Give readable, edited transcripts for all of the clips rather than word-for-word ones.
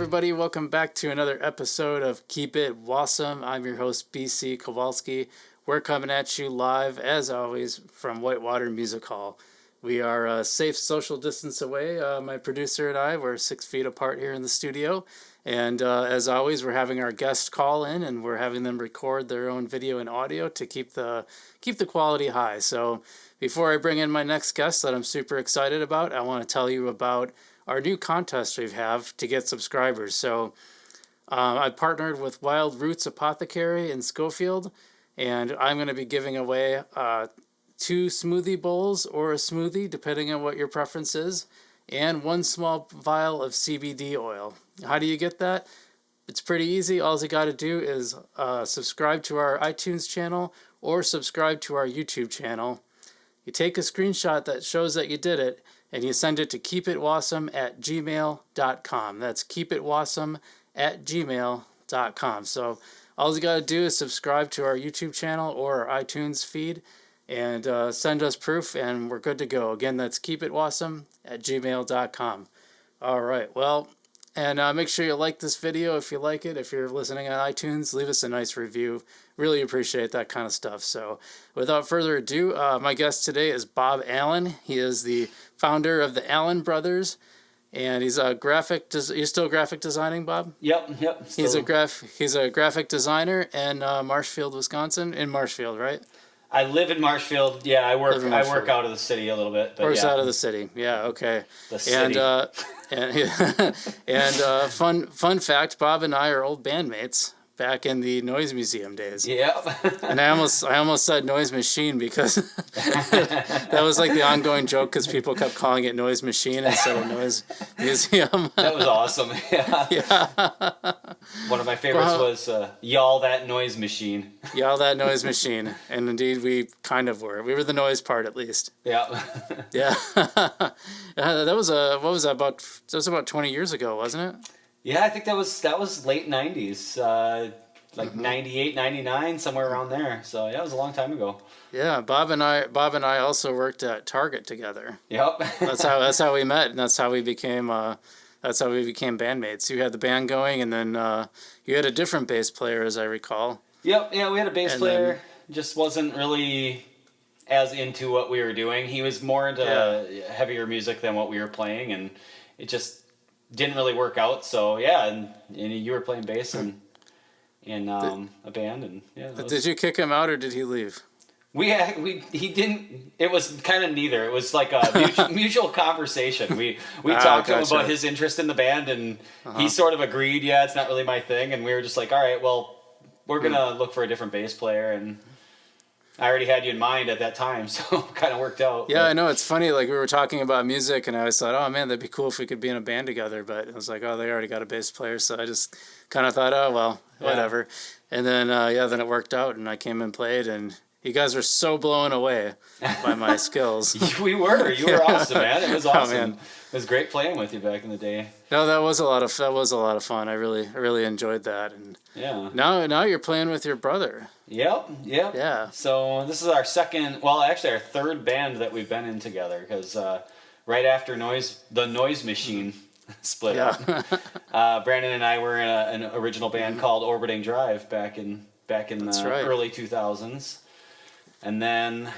everybody. Welcome back to another episode of Keep It Wausome. I'm your host, BC Kowalski. We're coming at you live, as always, from Whitewater Music Hall. We are a safe social distance away. My producer and I, we're 6 feet apart here in the studio. And as always, we're having our guests call in, and we're having them record their own video and audio to keep the quality high. So before I bring in my next guest that I'm super excited about, I want to tell you about our new contest we have to get subscribers. So I partnered with Wild Roots Apothecary in Schofield, and I'm going to be giving away 2 smoothie bowls or a smoothie, depending on what your preference is, and 1 small vial of CBD oil. How do you get that? It's pretty easy. All you got to do is subscribe to our iTunes channel or subscribe to our YouTube channel. You take a screenshot that shows that you did it, and you send it to keepitwasome@gmail.com. That's keepitwasome@gmail.com. So all you got to do is subscribe to our YouTube channel or our iTunes feed and send us proof, and we're good to go. Again, that's keepitwasome@gmail.com. All right, well, and make sure you like this video if you like it. If you're listening on iTunes, leave us a nice review. Really appreciate that kind of stuff. So without further ado, my guest today is Bob Allen. He is the founder of the Allen Brothers, and he's a you're still graphic designing, Bob? Yep. He's a graphic designer in Marshfield, Wisconsin. In Marshfield, right? I live in Marshfield. Yeah, I work out of the city a little bit. But Works yeah. out of the city. Yeah, okay. The city. And fun fact, Bob and I are old bandmates back in the Noise Museum days. Yep. And I almost said Noise Machine because that was like the ongoing joke because people kept calling it Noise Machine instead of Noise Museum. That was awesome. Yeah. One of my favorites was Y'all That Noise Machine. Y'all That Noise Machine. And indeed, we kind of were. We were the noise part, at least. Yeah. Yeah. That was about 20 years ago, wasn't it? Yeah, I think that was late 90s, like 98, 99, somewhere around there. So yeah, it was a long time ago. Yeah, Bob and I also worked at Target together. Yep. That's how we met, and that's how we became bandmates. You had the band going, and then you had a different bass player, as I recall. Yep. Yeah, we had a bass player. Just wasn't really as into what we were doing. He was more into heavier music than what we were playing, and it just didn't really work out. So yeah, and you were playing bass in a band, and yeah. Did you kick him out or did he leave? He didn't. It was kind of neither. It was like a mutual conversation. We talked to him about his interest in the band, and he sort of agreed. Yeah, it's not really my thing, and we were just like, all right, well, we're gonna look for a different bass player, and I already had you in mind at that time, so it kind of worked out. Yeah, I know. It's funny. Like, we were talking about music, and I always thought, oh, man, that'd be cool if we could be in a band together. But I was like, oh, they already got a bass player. So I just kind of thought, oh, well, whatever. And then, then it worked out, and I came and played, and you guys were so blown away by my skills. We were. You were awesome, man. It was awesome. Oh, man. It was great playing with you back in the day. No, that was a lot of fun. I really enjoyed that. And yeah. Now you're playing with your brother. Yep. Yeah. So this is our our third band that we've been in together, because right after the Noise Machine split up, Brandon and I were in an original band called Orbiting Drive back in the early 2000s, and then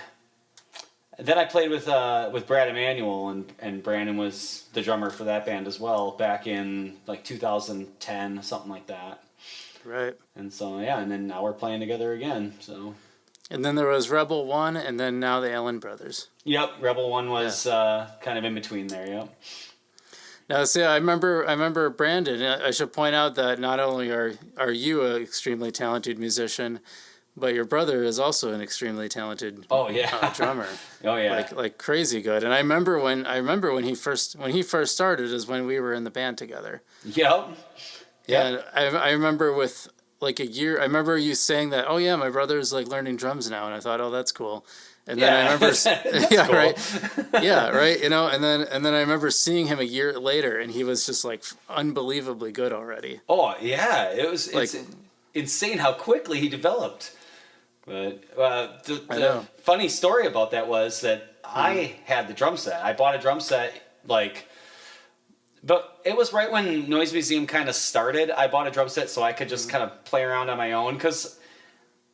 I played with Brad Emanuel, and Brandon was the drummer for that band as well back in like 2010, something like that. Right. And so, and then now we're playing together again, so. And then there was Rebel 1, and then now the Allen Brothers. Yep, Rebel 1 was kind of in between there, yep. Now, see, I remember Brandon. I should point out that not only are you an extremely talented musician, but your brother is also an extremely talented drummer. Oh yeah, like crazy good. And I remember when he first started is when we were in the band together. Yep. Yeah, I remember with like a year. I remember you saying that. Oh yeah, my brother's like learning drums now, and I thought, oh, that's cool. And then I remember, cool. Right, yeah, right. You know, and then I remember seeing him a year later, and he was just like unbelievably good already. Oh yeah, it's insane how quickly he developed. But the funny story about that was that I had the drum set. I bought a drum set like But it was right when Noise Museum kind of started. I bought a drum set so I could just kind of play around on my own, because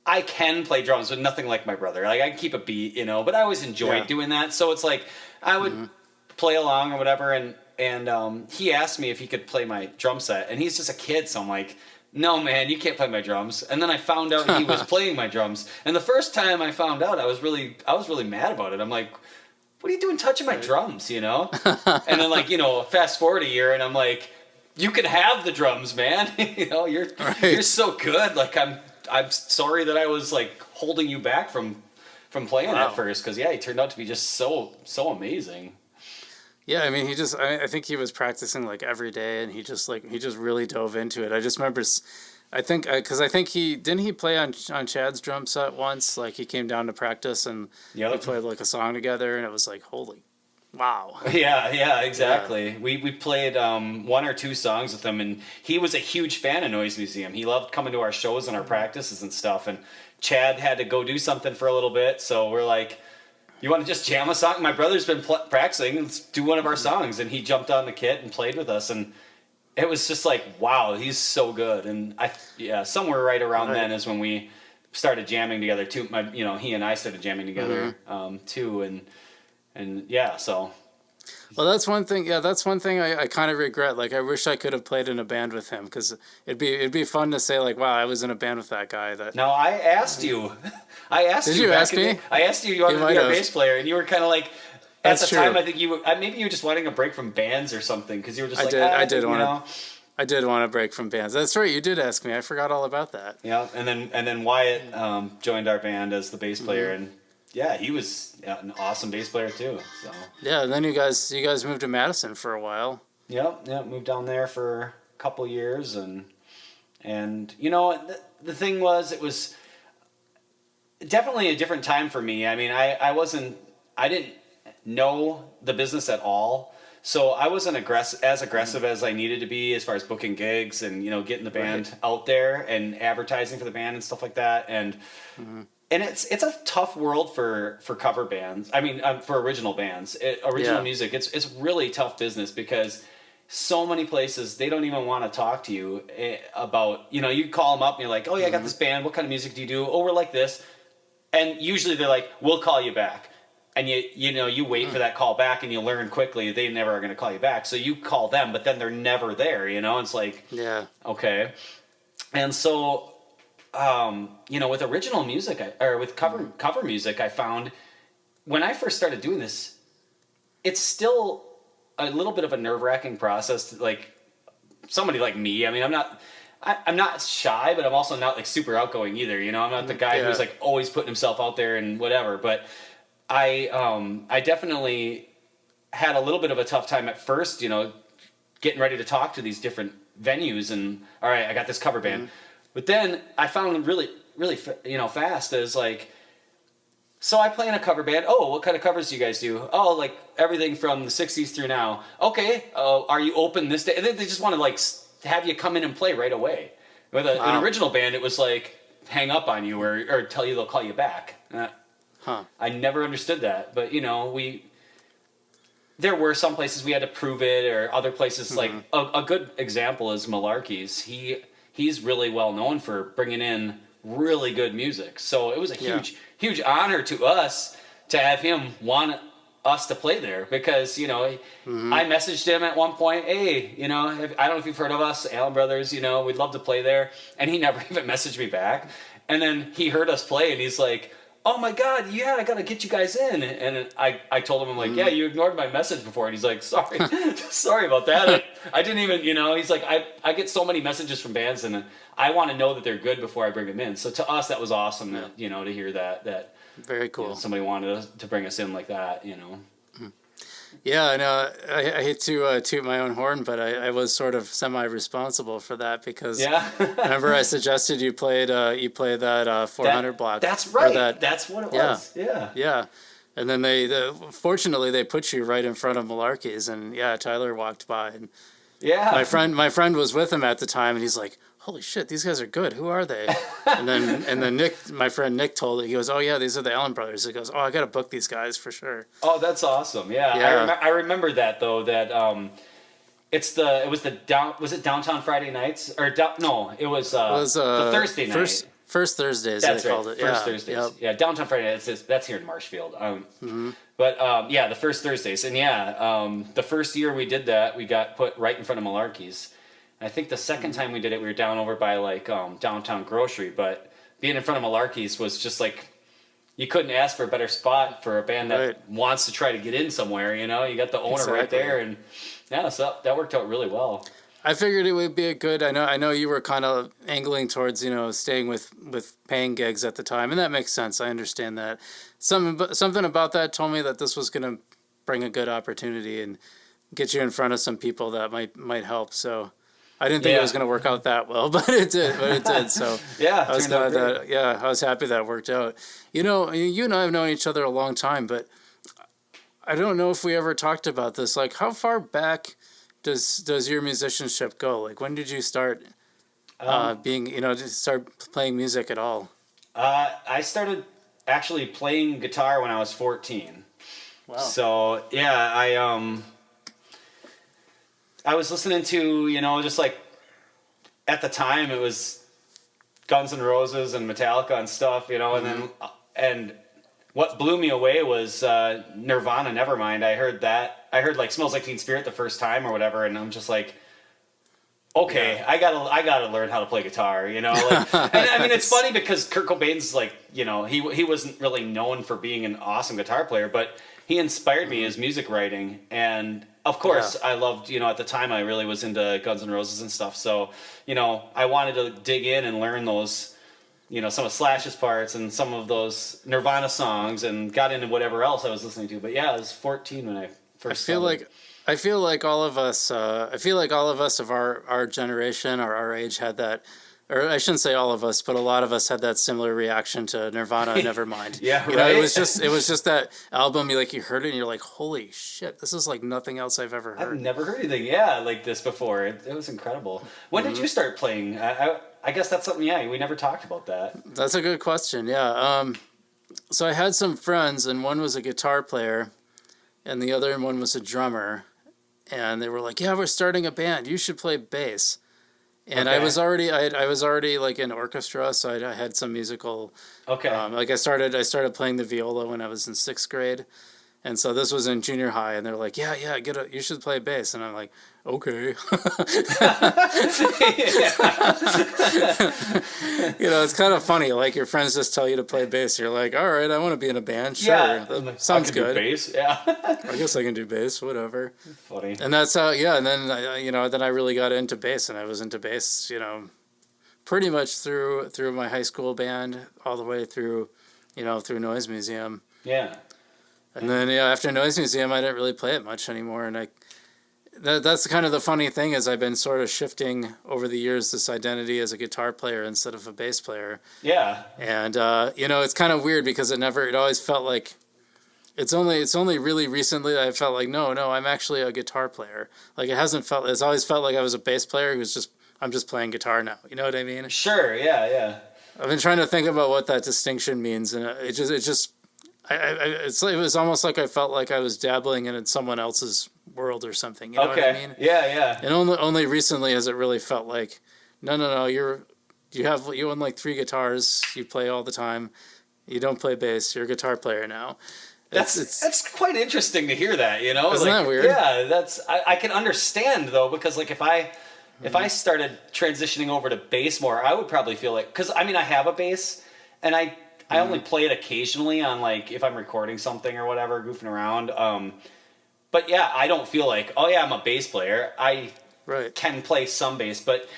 I can play drums, but nothing like my brother. Like, I can keep a beat, but I always enjoyed doing that. So it's like I would play along or whatever, and he asked me if he could play my drum set, and he's just a kid, so I'm like, no, man, you can't play my drums. And then I found out he was playing my drums, and the first time I found out, I was really mad about it. I'm like, what are you doing touching my drums, And then, like, fast forward a year, and I'm like, you can have the drums, man. You're so good. Like, I'm sorry that I was, like, holding you back from playing at first, because he turned out to be just so amazing. Yeah, I mean, I think he was practicing like every day, and he just really dove into it. I just remember, I think he play on Chad's drum set once. Like, he came down to practice, and we played like a song together, and it was like, holy, wow. Yeah, exactly. Yeah. We played 1 or 2 songs with him, and he was a huge fan of Noise Museum. He loved coming to our shows and our practices and stuff. And Chad had to go do something for a little bit, so we're like, you want to just jam a song? My brother's been practicing. Let's do one of our songs. And he jumped on the kit and played with us. And it was just like, wow, he's so good. And somewhere right around then is when we started jamming together too. He and I started jamming together too. And so. Well, that's one thing. Yeah, that's one thing I kind of regret. Like, I wish I could have played in a band with him, because it'd be fun to say, like, wow, I was in a band with that guy. No, I asked you. Did you ask me? I asked you. You wanted to be our bass player, and you were kind of like. At the time, I think you were. Maybe you were just wanting a break from bands or something, because you were just like. I did want to break from bands. That's right. You did ask me. I forgot all about that. Yeah, and then Wyatt joined our band as the bass player, and. Yeah, he was an awesome bass player too. So. Yeah, and then you guys moved to Madison for a while. Yep, moved down there for a couple years, and the thing was, it was definitely a different time for me. I mean, I didn't know the business at all, so I wasn't as aggressive as I needed to be as far as booking gigs and getting the band out there and advertising for the band and stuff like that, and. And it's a tough world for cover bands. I mean, for original bands, original music. It's really tough business, because so many places, they don't even want to talk to you about. You call them up and you're like, oh yeah, I got this band. What kind of music do you do? Oh, we're like this. And usually they're like, we'll call you back. And you wait for that call back, and you learn quickly they never are going to call you back. So you call them, but then they're never there. It's like, okay. And so. With original music, with cover music, I found when I first started doing this, it's still a little bit of a nerve-wracking process. Like, somebody like me, I mean, I'm not shy, but I'm also not like super outgoing either. I'm not the guy who's like always putting himself out there and whatever. But I definitely had a little bit of a tough time at first, getting ready to talk to these different venues, and all right, I got this cover band. But then I found really, really, fast is like, so I play in a cover band. Oh, what kind of covers do you guys do? Oh, like everything from the 60s through now. Okay, are you open this day? And then they just want to like have you come in and play right away. With an original band, it was like hang up on you or tell you they'll call you back. I never understood that. But, there were some places we had to prove it, or other places like a good example is Malarkey's. He's really well known for bringing in really good music. So it was a huge honor to us to have him want us to play there, because, I messaged him at one point, hey, I don't know if you've heard of us, Allen Brothers, we'd love to play there. And he never even messaged me back. And then he heard us play, and he's like, oh my God, yeah, I gotta get you guys in. And I told him, I'm like, yeah, you ignored my message before. And he's like, sorry, sorry about that. I didn't even, he's like, I get so many messages from bands, and I want to know that they're good before I bring them in. So to us, that was awesome, that, to hear that. Very cool. Somebody wanted to bring us in like that, Yeah, I know. I hate to toot my own horn, but I was sort of semi-responsible for that, because remember I suggested you played that 400 block. That's right. That's what it was. Yeah. And then fortunately they put you right in front of Malarkey's, and Tyler walked by, and my friend was with him at the time, and he's like, holy shit, these guys are good. Who are they? And then Nick, my friend Nick, told it. He goes, oh yeah, these are the Allen Brothers. He goes, oh, I got to book these guys for sure. Oh, that's awesome. Yeah. I remember that though. That Was it Downtown Friday Nights no, it was the Thursday night. First Thursdays. That's they right. called it. First Yeah. Thursdays. Yep. Yeah, Downtown Friday Nights. That's here in Marshfield. But yeah, the first Thursdays, and the first year we did that, we got put right in front of Malarkey's. I think the second time we did it, we were down over by like Downtown Grocery, but being in front of Malarkey's was just like, you couldn't ask for a better spot for a band that wants to try to get in somewhere. You know, you got the owner right there, and so that worked out really well. I figured it would be a good. I know you were kind of angling towards staying with paying gigs at the time, and that makes sense. I understand that. Something about that told me that this was going to bring a good opportunity and get you in front of some people that might help. So I didn't think it was going to work out that well, but it did. So yeah, I was glad that. Yeah, I was happy that worked out. You and I have known each other a long time, but I don't know if we ever talked about this. Like, how far back does your musicianship go? Like, when did you start start playing music at all? I started actually playing guitar when I was 14. Wow. So yeah, I was listening to, just like, at the time it was Guns N' Roses and Metallica and stuff, and what blew me away was Nirvana, Nevermind. I heard like Smells Like Teen Spirit the first time or whatever, and I'm just like, okay, I gotta learn how to play guitar, Like, and I mean, it's funny because Kurt Cobain's like, he wasn't really known for being an awesome guitar player, but he inspired me his music writing, and of course I loved, at the time I really was into Guns N' Roses and stuff, so I wanted to dig in and learn those, some of Slash's parts and some of those Nirvana songs, and got into whatever else I was listening to. But yeah, I was 14 when I first started. I feel like all of us of our generation or our age had that, or I shouldn't say all of us, but a lot of us had that similar reaction to Nirvana. Nevermind. Yeah, right. It was just that album. You heard it and you're like, holy shit, this is like nothing else I've ever heard. I've never heard anything like this before. It was incredible. When did you start playing? I guess that's something. Yeah, we never talked about that. That's a good question. Yeah. So I had some friends, and one was a guitar player, and the other one was a drummer, and they were like, "Yeah, we're starting a band. You should play bass." And I was already like in orchestra, so I had some musical. Okay. Like I started playing the viola when I was in 6th grade, and so this was in junior high, and they're like, "Yeah, you should play bass," and I'm like, "Okay." It's kind of funny. Like, your friends just tell you to play bass. You're like, "All right, I want to be in a band. Sure, that sounds good." Do bass. Yeah. I guess I can do bass. Whatever. Funny. And that's how. Yeah, and then then I really got into bass, and I was into bass. Pretty much through my high school band all the way through, through Noise Museum. Yeah. And then after Noise Museum, I didn't really play it much anymore, and that's kind of the funny thing is I've been sort of shifting over the years this identity as a guitar player instead of a bass player. Yeah. And it's kind of weird because it always felt like it's only really recently that I felt like no, I'm actually a guitar player. Like it's always felt like I was a bass player I'm just playing guitar now. You know what I mean? Sure. Yeah. I've been trying to think about what that distinction means, and it was almost like I felt like I was dabbling in someone else's world or something. You know what I mean? Yeah. And only recently has it really felt like, no, you own like 3 guitars, you play all the time, you don't play bass, you're a guitar player now. That's quite interesting to hear that. Isn't that weird? Yeah, I can understand though, because like if I started transitioning over to bass more, I would probably feel like, because I mean I have a bass and I only play it occasionally on like if I'm recording something or whatever, goofing around. But yeah, I don't feel like, oh yeah, I'm a bass player. I can play some bass. But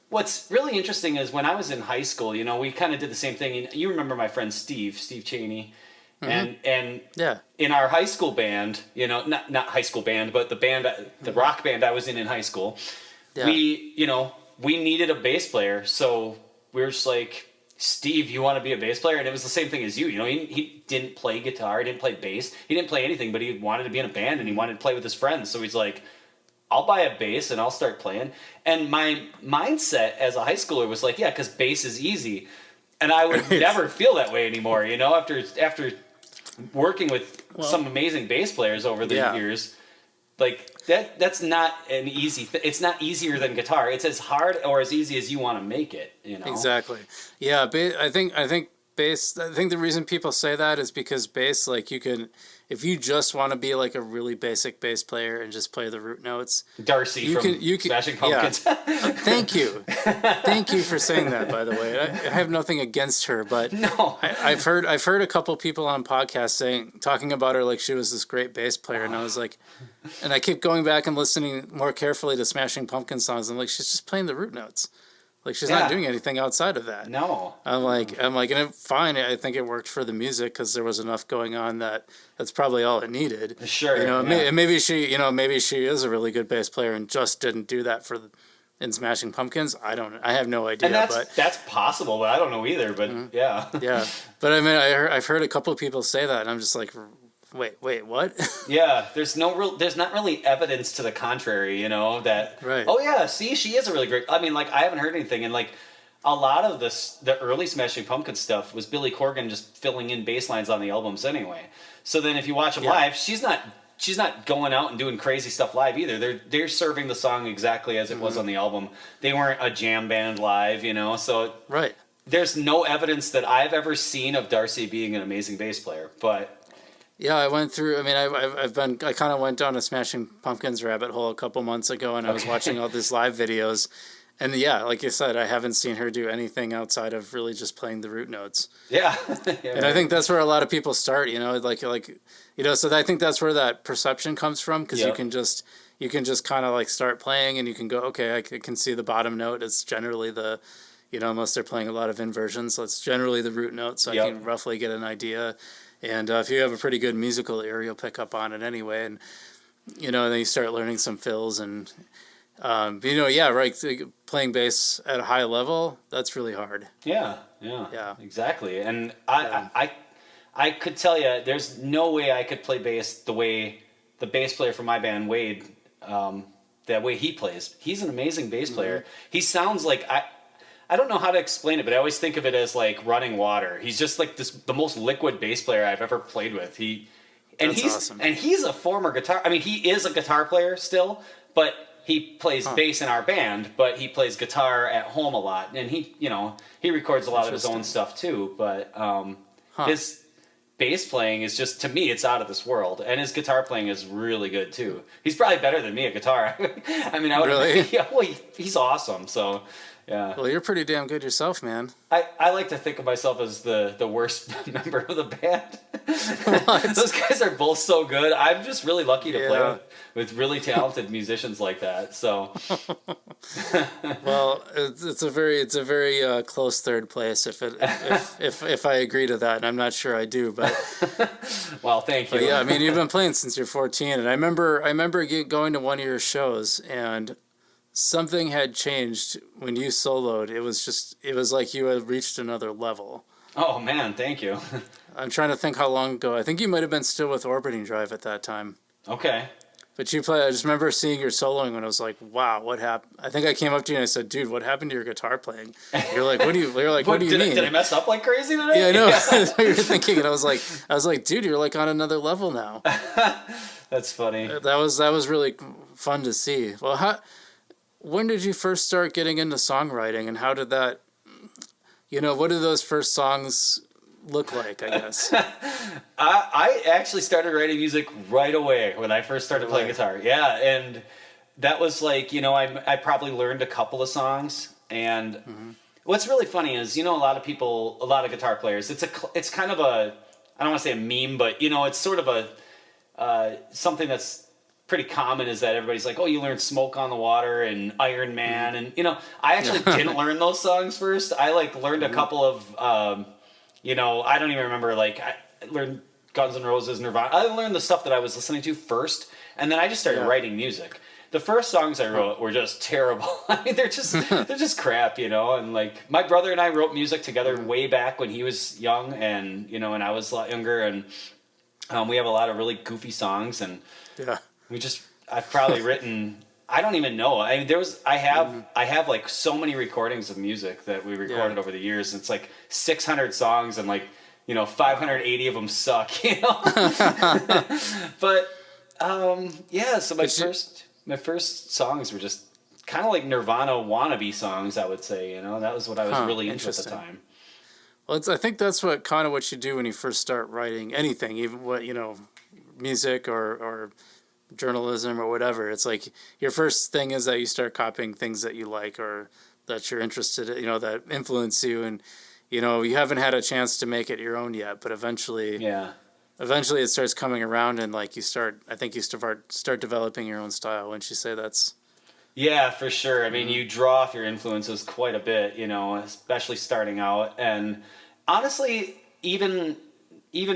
what's really interesting is when I was in high school, we kind of did the same thing. You remember my friend Steve Cheney. And in our high school band, not high school band, but the rock band I was in high school, we needed a bass player. So we were just like, Steve, you want to be a bass player? And it was the same thing as you. He didn't play guitar, he didn't play bass, he didn't play anything, but he wanted to be in a band and he wanted to play with his friends. So he's like, I'll buy a bass and I'll start playing. And my mindset as a high schooler was like, yeah, because bass is easy. And I would never feel that way anymore, after working with some amazing bass players over the years. Like that's not an easy it's not easier than guitar. It's as hard or as easy as you want to make it, you know. Exactly. Yeah, I think bass, I think the reason people say that is because bass, like, you can, if you just want to be like a really basic bass player and just play the root notes, Darcy you from can Smashing Pumpkins. Yeah. Thank you for saying that, by the way. I have nothing against her, but No. I've heard a couple people on podcasts talking about her like she was this great bass player, and I was like, and I keep going back and listening more carefully to Smashing Pumpkins songs. I'm like, she's just playing the root notes. Like, she's not doing anything outside of that. No. I'm like, and fine. I think it worked for the music because there was enough going on that's probably all it needed. Sure. You know, yeah. maybe she is a really good bass player and just didn't do that in Smashing Pumpkins. I have no idea. And that's possible, but I don't know either. But yeah. Yeah, but I mean, I've heard a couple of people say that, and I'm just like, wait, what? Yeah, there's not really evidence to the contrary, you know, that, Right. oh yeah, see, she is a really great, I mean, like, I haven't heard anything, and like, a lot of the early Smashing Pumpkins stuff was Billy Corgan just filling in bass lines on the albums anyway. So then if you watch them live, she's not going out and doing crazy stuff live either. They're serving the song exactly as it was on the album. They weren't a jam band live, you know, so Right. there's no evidence that I've ever seen of Darcy being an amazing bass player, but Yeah, I went through. I mean, I kind of went down a Smashing Pumpkins rabbit hole a couple months ago, and I was watching all these live videos, and yeah, like you said, I haven't seen her do anything outside of really just playing the root notes. yeah. And I think that's where a lot of people start. You know, like you know, so I think that's where that perception comes from, because you can just kind of like start playing, and you can go, okay, I can see the bottom note. It's generally unless they're playing a lot of inversions, so it's generally the root note, so I can roughly get an idea. And if you have a pretty good musical ear, you'll pick up on it anyway. And, you know, then you start learning some fills. And, right, playing bass at a high level, that's really hard. Yeah, exactly. And I could tell you, there's no way I could play bass the way the bass player for my band, Wade, that way he plays. He's an amazing bass player. He sounds like... I don't know how to explain it, but I always think of it as like running water. He's just like the most liquid bass player I've ever played with. He's awesome. And he's a former guitar. I mean, he is a guitar player still, but he plays bass in our band. But he plays guitar at home a lot, and he records a lot of his own stuff too. But his bass playing is just, to me, it's out of this world, and his guitar playing is really good too. He's probably better than me at guitar. I mean, really? Yeah, well, he's awesome. So. Yeah. Well, you're pretty damn good yourself, man. I like to think of myself as the worst member of the band. Those guys are both so good. I'm just really lucky to play with really talented musicians like that. So. Well, it's a very close third place if I agree to that, and I'm not sure I do, but. Well, thank you. But yeah, I mean, you've been playing since you're 14, and I remember going to one of your shows, and something had changed when you soloed. It was like you had reached another level. Oh man, thank you. I'm trying to think how long ago. I think you might have been still with Orbiting Drive at that time. Okay. But I just remember seeing your soloing when I was like, wow, what happened? I think I came up to you and I said, dude, what happened to your guitar playing? You're like, what do you mean? Did I mess up like crazy today? Yeah, I know. That's what you're thinking. And I was like, dude, you're like on another level now. That's funny. That was really fun to see. Well, when did you first start getting into songwriting, and how did that, what do those first songs look like, I guess? I actually started writing music right away when I first started playing guitar. Yeah, and that was like, I probably learned a couple of songs, and what's really funny is, a lot of guitar players, it's kind of a, I don't want to say a meme, but, it's sort of a, something that's pretty common is that everybody's like, oh, you learned Smoke on the Water and Iron Man. And, I actually didn't learn those songs first. I learned a couple of, I don't even remember, I learned Guns N' Roses, Nirvana. I learned the stuff that I was listening to first. And then I just started writing music. The first songs I wrote were just terrible. I mean, they're just crap, and my brother and I wrote music together way back when he was young and, and I was a lot younger, and we have a lot of really goofy songs, and I've probably written, I don't even know. I mean, I have like so many recordings of music that we recorded over the years. It's like 600 songs, and 580 of them suck, But Yeah, so my first songs were just kind of like Nirvana wannabe songs, I would say, that was what I was really into at the time. Well, I think that's what you do when you first start writing anything, even music or journalism or whatever. It's like your first thing is that you start copying things that you like or that you're interested in, that influence you, and you haven't had a chance to make it your own yet, but eventually it starts coming around, and like you start developing your own style. Wouldn't you say that's? Yeah, for sure. I mean, you draw off your influences quite a bit, especially starting out. And honestly, even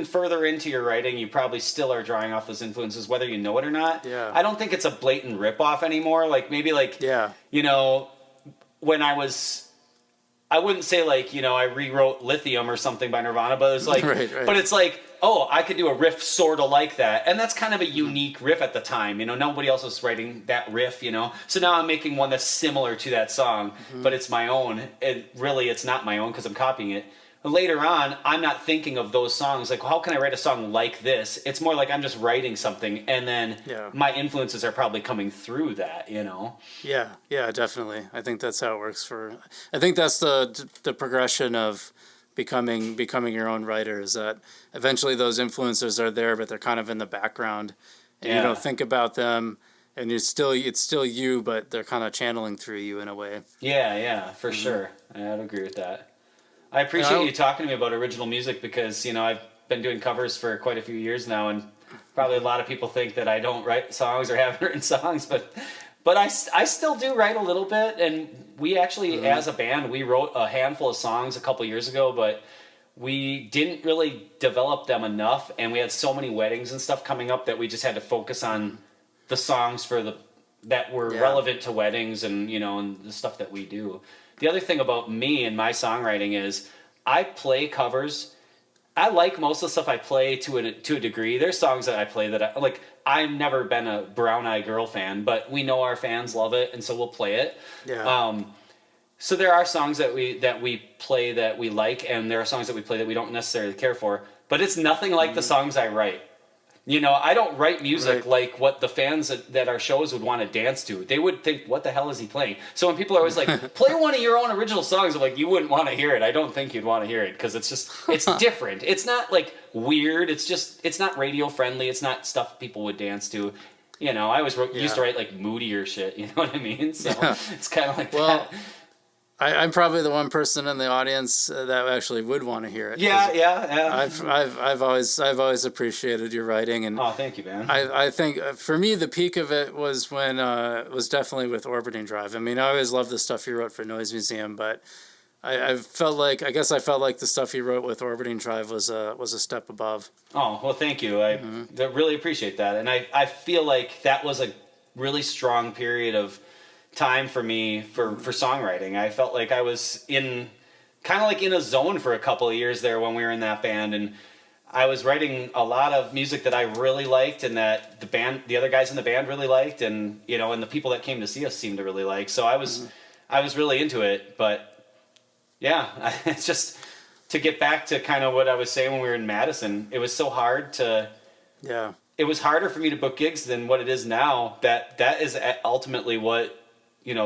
further into your writing, you probably still are drawing off those influences, whether you know it or not. Yeah. I don't think it's a blatant ripoff anymore. Like maybe when I wouldn't say I rewrote Lithium or something by Nirvana, but it's like, right. But it's like, oh, I could do a riff sort of like that. And that's kind of a unique riff at the time. Nobody else was writing that riff, So now I'm making one that's similar to that song, but it's my own. It's not my own because I'm copying it. Later on, I'm not thinking of those songs like, how can I write a song like this? It's more like I'm just writing something, and then my influences are probably coming through that, Yeah, definitely. I think that's how it works I think that's the progression of becoming your own writer, is that eventually those influences are there, but they're kind of in the background, and you don't think about them, and it's still you, but they're kind of channeling through you in a way. Yeah, for sure. I'd agree with that. I appreciate you talking to me about original music because, I've been doing covers for quite a few years now, and probably a lot of people think that I don't write songs or haven't written songs, but I still do write a little bit, and we actually, as a band, we wrote a handful of songs a couple years ago, but we didn't really develop them enough, and we had so many weddings and stuff coming up that we just had to focus on the songs that were relevant to weddings and, and the stuff that we do. The other thing about me and my songwriting is I play covers. I like most of the stuff I play to a degree. There's songs that I play that I've never been a Brown Eyed Girl fan, but we know our fans love it, and so we'll play it. Yeah. So there are songs that we play that we like, and there are songs that we play that we don't necessarily care for. But it's nothing like the songs I write. I don't write music like what the fans that our shows would want to dance to. They would think, what the hell is he playing? So when people are always like, play one of your own original songs, I'm like, you wouldn't want to hear it. I don't think you'd want to hear it because it's different. It's not like weird. It's not radio friendly. It's not stuff people would dance to. I always used to write like moodier shit. You know what I mean? So it's kind of like that. I'm probably the one person in the audience that actually would want to hear it. Yeah. I've always appreciated your writing, and thank you, man. I think for me the peak of it was when was definitely with Orbiting Drive. I mean, I always loved the stuff you wrote for Noise Museum, but I felt like the stuff you wrote with Orbiting Drive was a step above. Oh well, thank you. I really appreciate that, and I feel like that was a really strong period of time for me for songwriting. I felt like I was in a zone for a couple of years there when we were in that band, and I was writing a lot of music that I really liked and that the other guys in the band really liked, and and the people that came to see us seemed to really like. So I was really into it. But yeah, it's just to get back to kind of what I was saying when we were in Madison. It was so hard to it was harder for me to book gigs than what it is now. That is ultimately what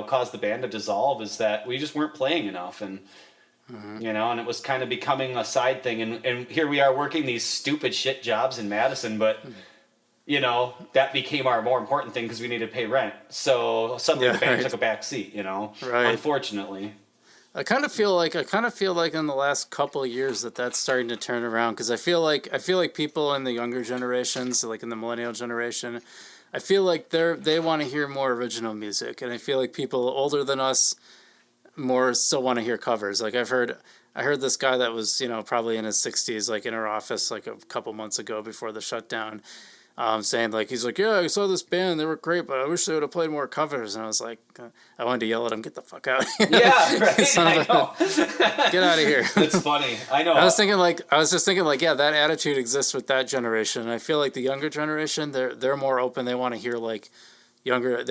caused the band to dissolve, is that we just weren't playing enough, and and it was kind of becoming a side thing, and here we are working these stupid shit jobs in Madison, but that became our more important thing because we needed to pay rent. So suddenly the band took a back seat, unfortunately. I kind of feel like in the last couple of years that's starting to turn around, because I feel like people in the younger generations, like in the millennial generation, I feel like they want to hear more original music, and I feel like people older than us more still want to hear covers. Like I heard this guy that was probably in his 60s, like in our office like a couple months ago before the shutdown, saying he's like, yeah, I saw this band, they were great, but I wish they would have played more covers. And I was like, I wanted to yell at him, get the fuck out. Yeah, right. I know. Get out of here. It's funny. I know. I was just thinking that attitude exists with that generation. And I feel like the younger generation, they're more open. They want to hear younger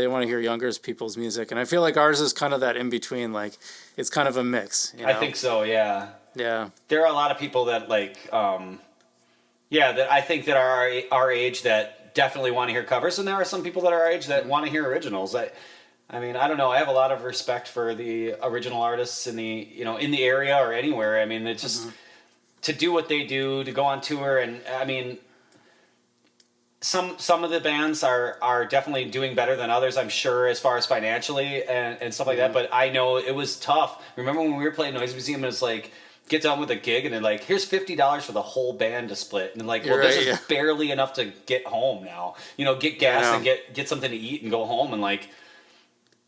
people's music. And I feel like ours is kind of that in between. Like it's kind of a mix. I think so. Yeah. Yeah. There are a lot of people that that I think that are our age that that definitely want to hear covers, and there are some people that are our age that want to hear originals. I mean, I don't know. I have a lot of respect for the original artists in the in the area or anywhere. I mean, it's just to do what they do, to go on tour, and I mean, some of the bands are definitely doing better than others, I'm sure, as far as financially and stuff like that. But I know it was tough. Remember when we were playing Noise Museum? It was like, get done with a gig, and then like, here's $50 for the whole band to split, and like, well, this is barely enough to get home now. Get gas and get something to eat and go home, and like,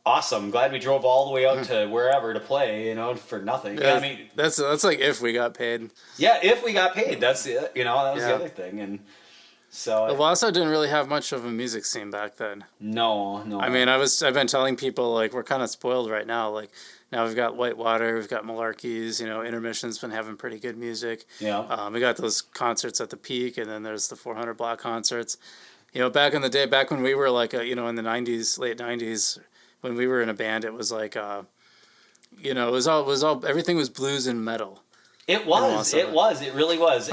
awesome. Glad we drove all the way out to wherever to play, for nothing. Yeah, I mean, that's like if we got paid. Yeah, if we got paid, that's it. That was the other thing, and so. Wausome didn't really have much of a music scene back then. No. I mean, I've been telling people like we're kind of spoiled right now. Like now we've got Whitewater, we've got Malarkey's. Intermission's been having pretty good music. Yeah. We got those concerts at the Peak, and then there's the 400 block concerts. Back in the day, back when we were like in the 90s, late 90s. When we were in a band, it was like, it was all everything was blues and metal. It really was,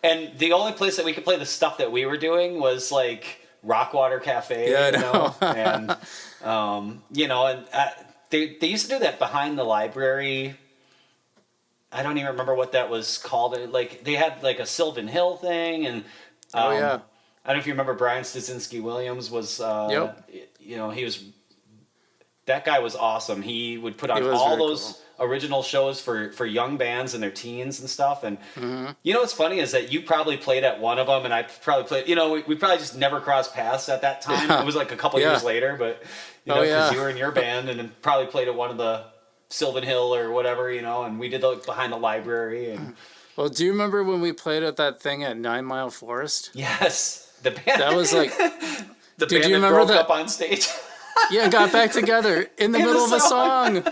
and the only place that we could play the stuff that we were doing was like Rockwater Cafe, and they used to do that behind the library. I don't even remember what that was called. Like they had like a Sylvan Hill thing, and I don't know if you remember Brian Stasinski Williams was, he was. That guy was awesome. He would put on all those original shows for young bands and their teens and stuff. And what's funny is that you probably played at one of them, and I probably played. We probably just never crossed paths at that time. Yeah. It was like a couple years later, but because you were in your band, and then probably played at one of the Sylvan Hill or whatever, and we did the behind the library. And well, do you remember when we played at that thing at 9 Mile Forest? Yes, the band. That was like the band that broke up on stage. Yeah, got back together in the middle of a song.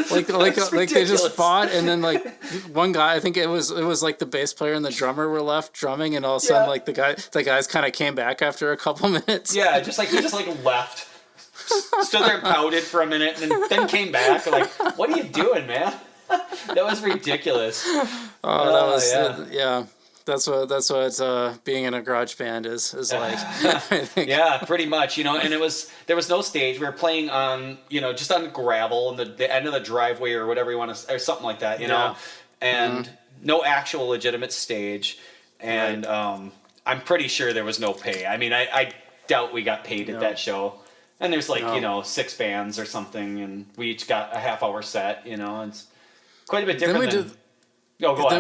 Like they just fought, and then like one guy, I think it was like the bass player and the drummer were left drumming, and all of a sudden like the guys kind of came back after a couple minutes. Yeah, he just left, stood there and pouted for a minute, and then came back. Like, what are you doing, man? That was ridiculous. Oh, that was yeah. That's what being in a garage band is like. Yeah, pretty much, and there was no stage. We were playing on, just on gravel and the end of the driveway or whatever you want to, or something like that, and no actual legitimate stage. And I'm pretty sure there was no pay. I mean, I doubt we got paid at that show. And there's like, 6 bands or something, and we each got a half-hour set, It's quite a bit different than... Oh, go on.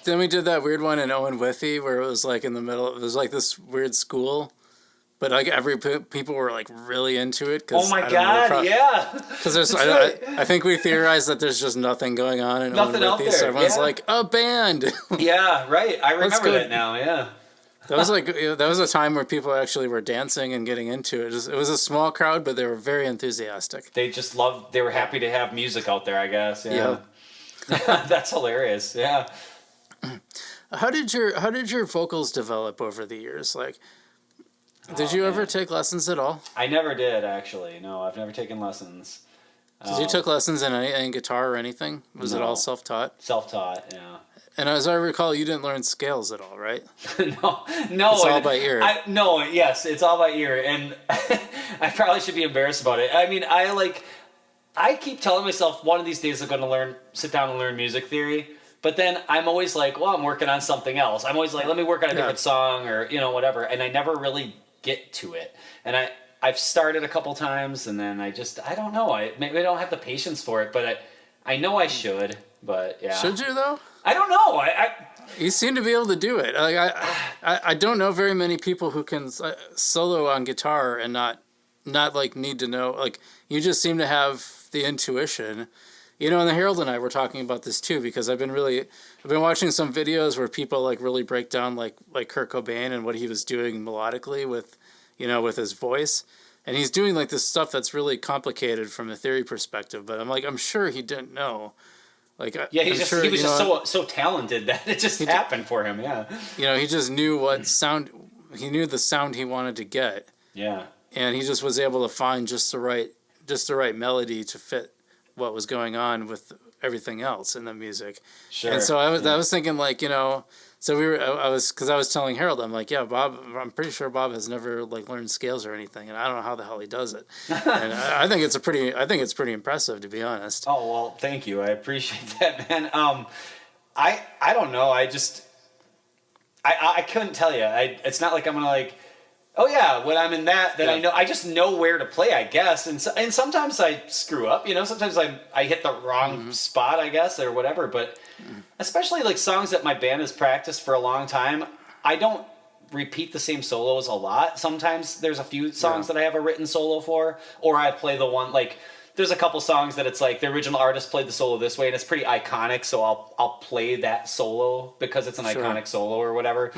Then we did that weird one in Owen Withy where it was like in the middle. It was like this weird school, but like people were like really into it. Oh my god! Yeah. Because there's, I think we theorized that there's just nothing going on in Owen Withy, so everyone's like a band. Yeah, right. I remember that now. Yeah. That was a time where people actually were dancing and getting into it. It was a small crowd, but they were very enthusiastic. They just they were happy to have music out there, I guess. Yeah. That's hilarious. Yeah. How did your vocals develop over the years? Like, did you ever take lessons at all? I never did, actually. No, I've never taken lessons. Did you take lessons in guitar or anything? Was it all self-taught? Self-taught, yeah. And as I recall, you didn't learn scales at all, right? No. It's all by ear. Yes, it's all by ear, and I probably should be embarrassed about it. I mean, I keep telling myself one of these days I'm going to sit down and learn music theory, but then I'm always like, well, I'm working on something else. I'm always like, let me work on a different song or, whatever. And I never really get to it. And I've started a couple times and then I don't know. Maybe I don't have the patience for it, but I know I should, but yeah. Should you though? I don't know. You seem to be able to do it. Like I don't know very many people who can solo on guitar and not like need to know, like you just seem to have the intuition, and the Herald and I were talking about this too, because I've been watching some videos where people like really break down like Kurt Cobain and what he was doing melodically with his voice, and he's doing like this stuff that's really complicated from a theory perspective, but I'm sure he didn't know. Like he was just so talented that it just happened for him. Yeah, he just knew what sound, he knew the sound he wanted to get. Yeah, and he just was able to find just the right melody to fit what was going on with everything else in the music. Sure. And so I was thinking like, you know, so I was telling Harold, I'm like, yeah, Bob, I'm pretty sure Bob has never like learned scales or anything, and I don't know how the hell he does it. And I think it's pretty impressive, to be honest. Oh, well, thank you. I appreciate that, man. I don't know. I couldn't tell you. It's not like I'm gonna like, oh yeah, when I'm in that, then I know. I just know where to play, I guess. And sometimes I screw up. You know, sometimes I hit the wrong spot, I guess, or whatever. But especially like songs that my band has practiced for a long time, I don't repeat the same solos a lot. Sometimes there's a few songs that I have a written solo for, or I play the one like. There's a couple songs that it's like the original artist played the solo this way, and it's pretty iconic. So I'll play that solo because it's an iconic solo or whatever.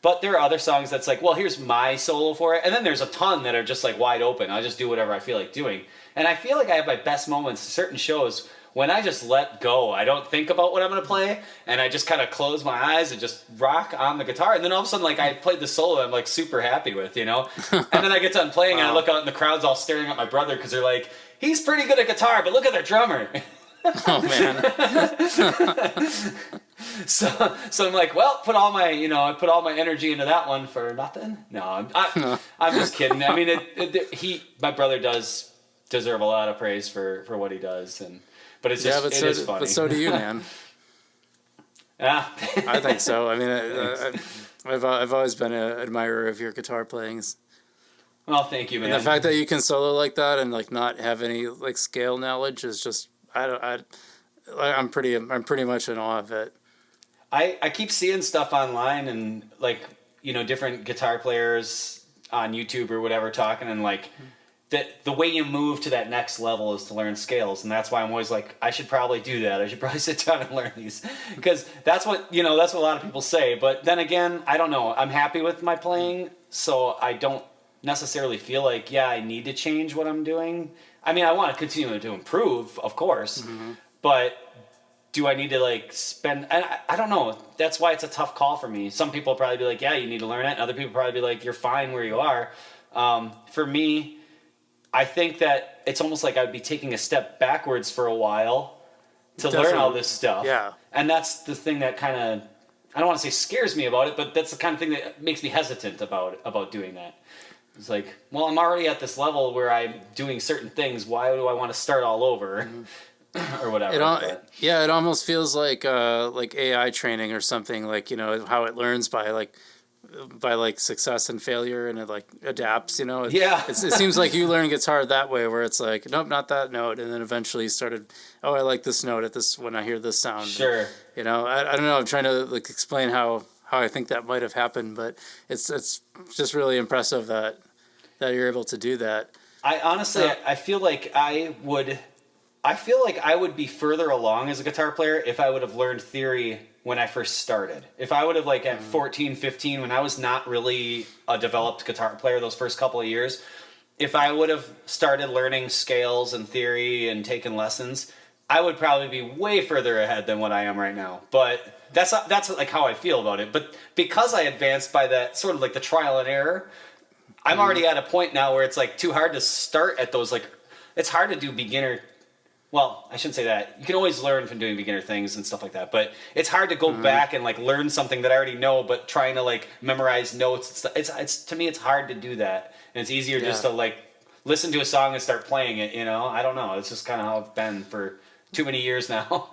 But there are other songs that's like, well, here's my solo for it. And then there's a ton that are just like wide open. I just do whatever I feel like doing. And I feel like I have my best moments in certain shows when I just let go. I don't think about what I'm going to play. And I just kind of close my eyes and just rock on the guitar. And then all of a sudden, like I played the solo I'm like super happy with, you know? And then I get done playing and I look out and the crowd's all staring at my brother because they're like, he's pretty good at guitar, but look at their drummer. Oh, man. So I'm like, well, I put all my energy into that one for nothing. No, I'm just kidding. I mean, my brother does deserve a lot of praise for what he does, but it's just it is funny. But so do you, man. Yeah, I think so. I mean, I've always been an admirer of your guitar playings. Well, thank you, man. And the fact that you can solo like that and like not have any like scale knowledge is just I'm pretty much in awe of it. I keep seeing stuff online and like, you know, different guitar players on YouTube or whatever talking and like the way you move to that next level is to learn scales. And that's why I'm always like, I should probably do that. I should probably sit down and learn these because that's what a lot of people say. But then again, I don't know. I'm happy with my playing. So I don't necessarily feel like, I need to change what I'm doing. I mean, I want to continue to improve, of course, but do I need to like spend? I don't know. That's why it's a tough call for me. Some people probably be like, yeah, you need to learn it. And other people probably be like, you're fine where you are. For me, I think that it's almost like I'd be taking a step backwards for a while to learn all this stuff. Yeah. And that's the thing that kind of, I don't want to say scares me about it, but that's the kind of thing that makes me hesitant about doing that. It's like, well, I'm already at this level where I'm doing certain things. Why do I want to start all over? Or whatever. It almost feels like AI training or something, like, you know, how it learns by success and failure and it like adapts, you know. It seems like you learn guitar that way, where it's like, nope, not that note, and then eventually you started, oh, I like this note at this when I hear this sound. Sure. And, you know, I don't know. I'm trying to like explain how I think that might have happened, but it's just really impressive that you're able to do that. I honestly, I feel like I would be further along as a guitar player if I would have learned theory when I first started. If I would have like at 14, 15, when I was not really a developed guitar player those first couple of years, if I would have started learning scales and theory and taken lessons, I would probably be way further ahead than what I am right now. But that's like how I feel about it. But because I advanced by that sort of like the trial and error, I'm already at a point now where it's like too hard to start at those, like, it's hard to do beginner. Well, I shouldn't say that. You can always learn from doing beginner things and stuff like that, but it's hard to go back and like learn something that I already know, but trying to like memorize notes. It's to me, it's hard to do that, and it's easier just to like listen to a song and start playing it. You know, I don't know. It's just kind of how it's been for too many years now.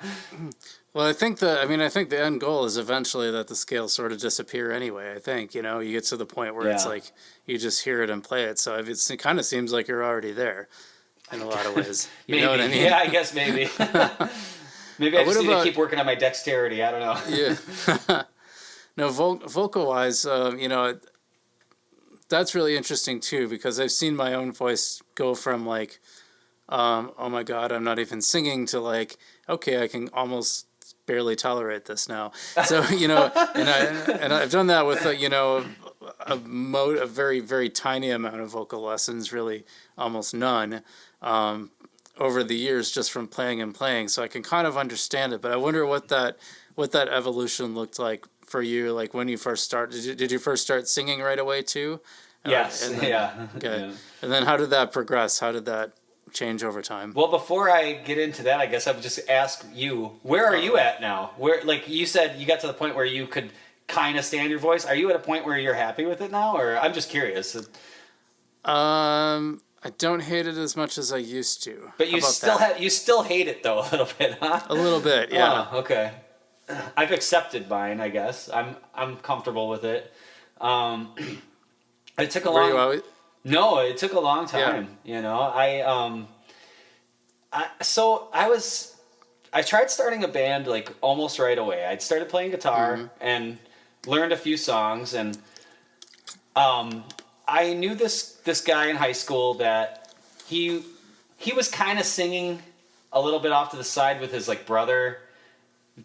Well, I think the end goal is eventually that the scales sort of disappear anyway. I think, you know, you get to the point where it's like you just hear it and play it. So it kind of seems like you're already there in a lot of ways. You know what I mean? Yeah, I guess maybe. Maybe I just need to keep working on my dexterity. I don't know. Yeah. No, vocal-wise, you know, that's really interesting too, because I've seen my own voice go from like, oh my God, I'm not even singing, to like, okay, I can almost barely tolerate this now. So, you know, and I've done that with, you know, a very, very tiny amount of vocal lessons, really almost none, over the years, just from playing and playing. So I can kind of understand it, but I wonder what that evolution looked like for you, like when you first started. Did you first start singing right away too? Yes. Okay. Yeah. And then how did that progress? How did that change over time. Well, before I get into that, I guess I would just ask you, where are you at now? Where, like you said, you got to the point where you could kind of stand your voice. Are you at a point where you're happy with it now, or I'm just curious? I don't hate it as much as I used to. But you still hate it though a little bit, huh? A little bit, yeah. Oh, okay. I've accepted mine, I guess. I'm comfortable with it. It took a long. Were you always? No, it took a long time. Yeah. You know, I tried starting a band like almost right away. I'd started playing guitar and learned a few songs, and I knew this guy in high school that he was kind of singing a little bit off to the side with his like brother.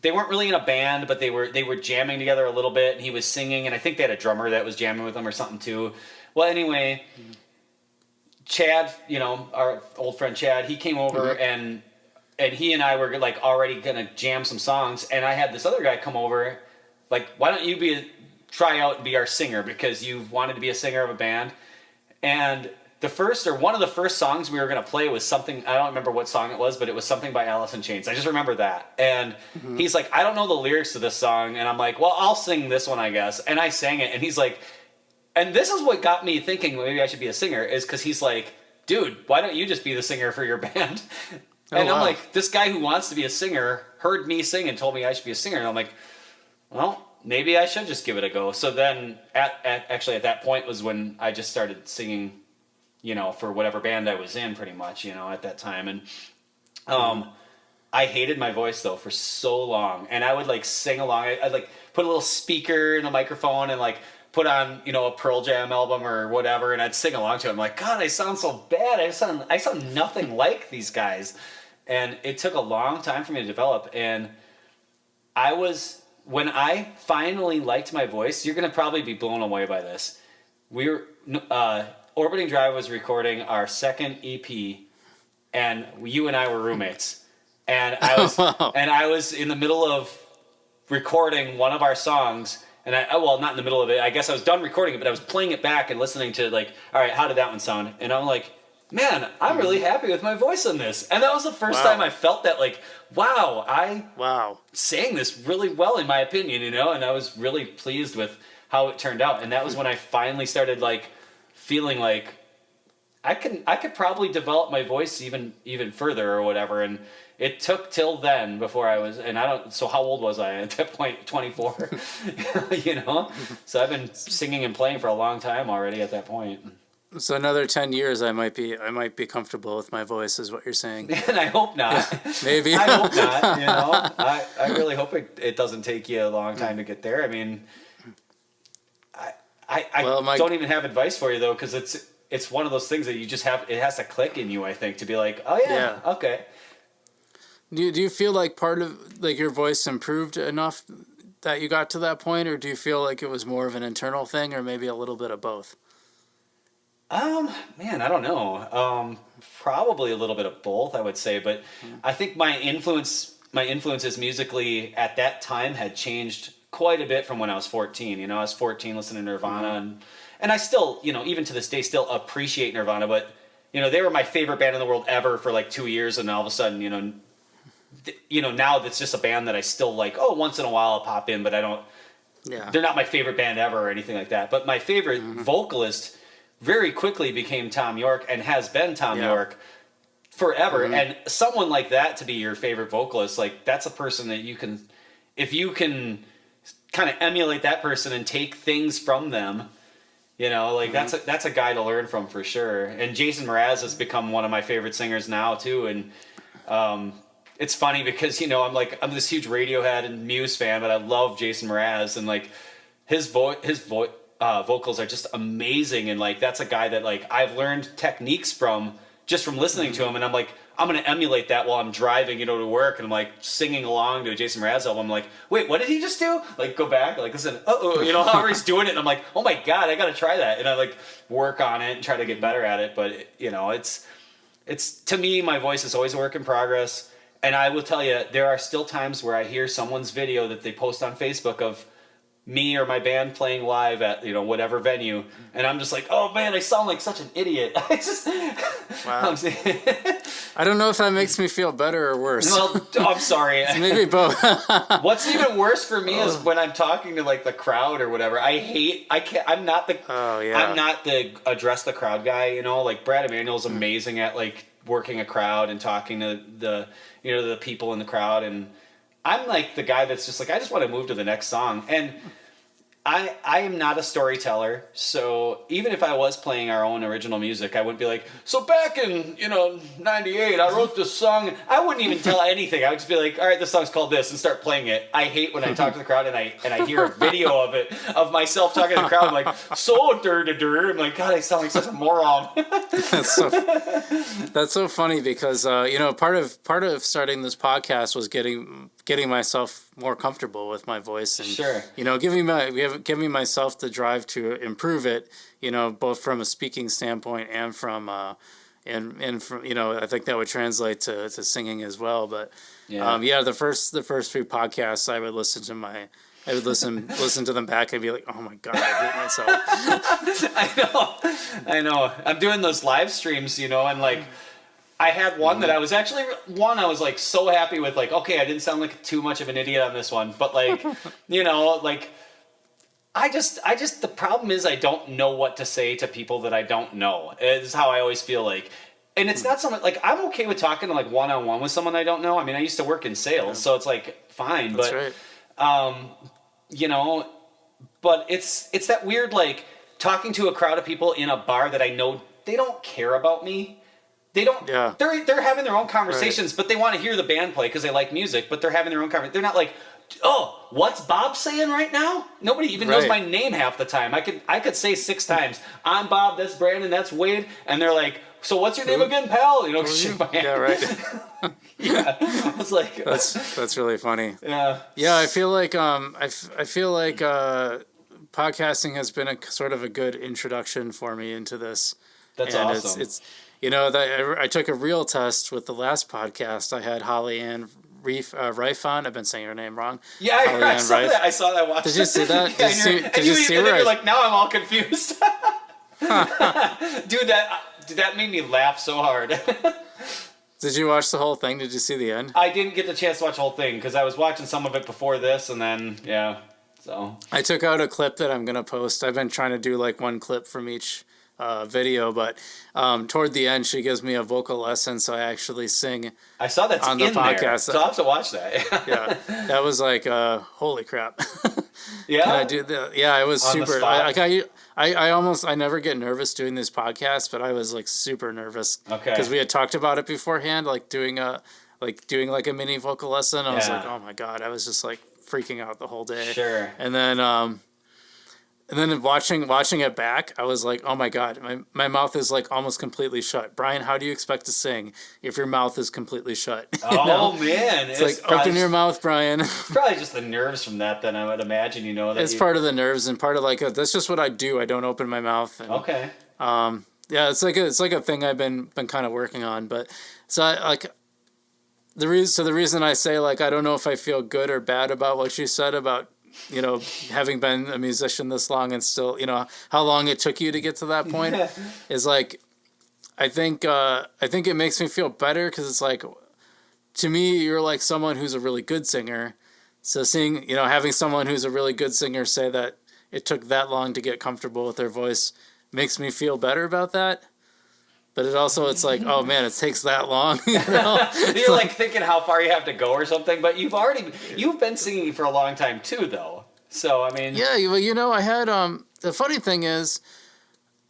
They weren't really in a band, but they were jamming together a little bit, and he was singing, and I think they had a drummer that was jamming with them or something too. Well, anyway, Chad, you know, our old friend Chad, he came over and he and I were like already gonna jam some songs, and I had this other guy come over, like, why don't you try out and be our singer, because you've wanted to be a singer of a band. And one of the first songs we were going to play was something, I don't remember what song it was, but it was something by Alice in Chains. I just remember that. And he's like, I don't know the lyrics to this song. And I'm like, well, I'll sing this one, I guess. And I sang it. And he's like, and this is what got me thinking maybe I should be a singer, is because he's like, dude, why don't you just be the singer for your band? And I'm like, this guy who wants to be a singer heard me sing and told me I should be a singer. And I'm like, well, maybe I should just give it a go. So then at that point was when I just started singing, you know, for whatever band I was in pretty much, you know, at that time. And I hated my voice though for so long. And I would like sing along. I'd like put a little speaker in a microphone and like put on, you know, a Pearl Jam album or whatever, and I'd sing along to it. I'm like, God, I sound so bad. I sound nothing like these guys. And it took a long time for me to develop. And when I finally liked my voice, you're going to probably be blown away by this. Orbiting Drive was recording our second EP, and you and I were roommates. And I was in the middle of recording one of our songs, and not in the middle of it. I guess I was done recording it, but I was playing it back and listening to like, all right, how did that one sound? And I'm like, man, I'm really happy with my voice on this. And that was the first time I felt that, like, wow, I sang this really well, in my opinion, you know, and I was really pleased with how it turned out. And that was when I finally started, like, feeling like I could probably develop my voice even further or whatever. And it took till then before so how old was I at that point? 24, you know? So I've been singing and playing for a long time already at that point. So another 10 years, I might be comfortable with my voice, is what you're saying. And I hope not. Maybe. I hope not. You know, I really hope it doesn't take you a long time to get there. I mean, I don't even have advice for you though, because it's one of those things that you just have. It has to click in you, I think, to be like, oh yeah. Okay. Do you feel like part of like your voice improved enough that you got to that point, or do you feel like it was more of an internal thing, or maybe a little bit of both? Man, I don't know. Probably a little bit of both, I would say, but I think my influences musically at that time had changed quite a bit from when I was 14. You know, I was 14 listening to Nirvana, and I still, you know, even to this day, still appreciate Nirvana, but, you know, they were my favorite band in the world ever for like 2 years, and all of a sudden, you know, now that's just a band that I still like, once in a while I'll pop in, but I don't, they're not my favorite band ever or anything like that. But my favorite vocalist very quickly became Tom York, and has been Tom York forever. And someone like that to be your favorite vocalist, like, that's a person that if you can kind of emulate that person and take things from them, you know, like that's a guy to learn from for sure. And Jason Mraz has become one of my favorite singers now too. And it's funny because, you know, I'm this huge Radiohead and Muse fan, but I love Jason Mraz, and like his vocals are just amazing. And like, that's a guy that like I've learned techniques from just from listening to him. And I'm like, I'm going to emulate that while I'm driving, you know, to work. And I'm like singing along to a Jason Mraz album. I'm like, wait, what did he just do? Like, go back, like, listen, you know, however he's doing it. And I'm like, oh my God, I got to try that. And I like work on it and try to get better at it. But you know, it's to me, my voice is always a work in progress. And I will tell you, there are still times where I hear someone's video that they post on Facebook of me or my band playing live at, you know, whatever venue, and I'm just like, oh man, I sound like such an idiot. I just, wow. I don't know if that makes me feel better or worse. Well, I'm sorry. Maybe both. What's even worse for me is when I'm talking to like the crowd or whatever. I'm not the address the crowd guy, you know, like Brad Emanuel's amazing at like working a crowd and talking to the, you know, the people in the crowd, and I'm like the guy that's just like, I just want to move to the next song. And I am not a storyteller, so even if I was playing our own original music, I wouldn't be like, so back in, you know, 98, I wrote this song. I wouldn't even tell anything. I would just be like, all right, this song's called this, and start playing it. I hate when I talk to the crowd and I hear a video of it, of myself talking to the crowd. I'm like, so I'm like, God, I sound like such a moron. That's so funny because, you know, part of starting this podcast was getting myself more comfortable with my voice and, sure, you know, giving myself the drive to improve it, you know, both from a speaking standpoint and from, and from, you know, I think that would translate to singing as well. But, the first few podcasts I would listen to them back and be like, oh my God, I hate myself. I know. I'm doing those live streams, you know, and like, I had one that I was like so happy with, like, okay, I didn't sound like too much of an idiot on this one, but like, you know, like, I just, the problem is I don't know what to say to people that I don't know. Is how I always feel like, and it's not someone, like, I'm okay with talking to like one-on-one with someone I don't know. I mean, I used to work in sales, so it's like, fine, That's but, right. You know, but it's that weird, like, talking to a crowd of people in a bar that I know they don't care about me. They don't. Yeah. They're having their own conversations, right, but they want to hear the band play because they like music. But they're having their own conversation. They're not like, oh, what's Bob saying right now? Nobody even knows my name half the time. I could say 6 times, I'm Bob, that's Brandon, that's Wade, and they're like, so what's your name again, pal? You know, shake my hand. Yeah, right. Yeah, I was like, that's really funny. Yeah. Yeah, I feel like podcasting has been a sort of a good introduction for me into this. That's and awesome. It's you know, I took a real test with the last podcast. I had Holly Ann Reif on. I've been saying her name wrong. Yeah, I saw that. I saw that. Watch. Did you see that? Did you see her? You're like, now I'm all confused. Dude, that made me laugh so hard. Did you watch the whole thing? Did you see the end? I didn't get the chance to watch the whole thing because I was watching some of it before this, and then so I took out a clip that I'm gonna post. I've been trying to do like one clip from each video, but toward the end she gives me a vocal lesson, so I actually sing. I saw that's on the podcast there, so I'll have to watch that. Yeah, that was like holy crap. Yeah, can I do that? Yeah, it was super. I never get nervous doing these podcasts, but I was like super nervous. Okay, because we had talked about it beforehand, like doing a mini vocal lesson. I was like, oh my God, I was just like freaking out the whole day. Sure. And then watching it back, I was like, oh my God, my mouth is like almost completely shut. Brian, how do you expect to sing if your mouth is completely shut? Oh man, it's like open your mouth, Brian. It's probably just the nerves from that. Then I would imagine, you know, that it's part of the nerves and part of like that's just what I do. I don't open my mouth. And, okay. Yeah, it's like a thing I've been kind of working on. But so the reason I say like I don't know if I feel good or bad about what you said about, you know, having been a musician this long and still, you know, how long it took you to get to that point is like, I think it makes me feel better because it's like, to me, you're like someone who's a really good singer. So having someone who's a really good singer say that it took that long to get comfortable with their voice makes me feel better about that. But it's like, oh man, it takes that long. You know? You're like thinking how far you have to go or something, but you've been singing for a long time too, though. So I mean, yeah. Well, you know, I had the funny thing is,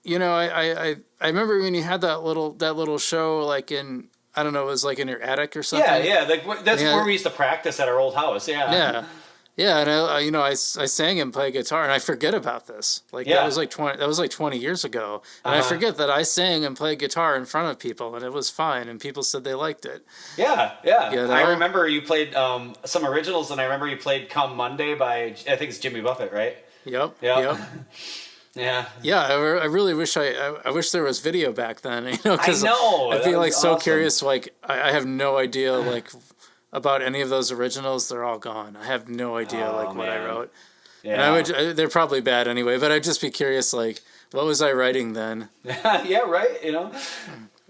you know, I remember when you had that little show like in, I don't know, it was like in your attic or something. Yeah, like that's where we used to practice at our old house. Yeah. Yeah, and I sang and played guitar, and I forget about this. Like that was like 20 years ago, and I forget that I sang and played guitar in front of people, and it was fine, and people said they liked it. Yeah. You know? I remember you played some originals, and I remember you played "Come Monday" by I think it's Jimmy Buffett, right? Yep. Yeah. Yeah, I really wish I wish there was video back then. You know, I know. I'd be like so curious. Like I have no idea like about any of those originals. They're all gone. I have no idea what I wrote. And they're probably bad anyway, but I'd just be curious, like, what was I writing then? Yeah, right.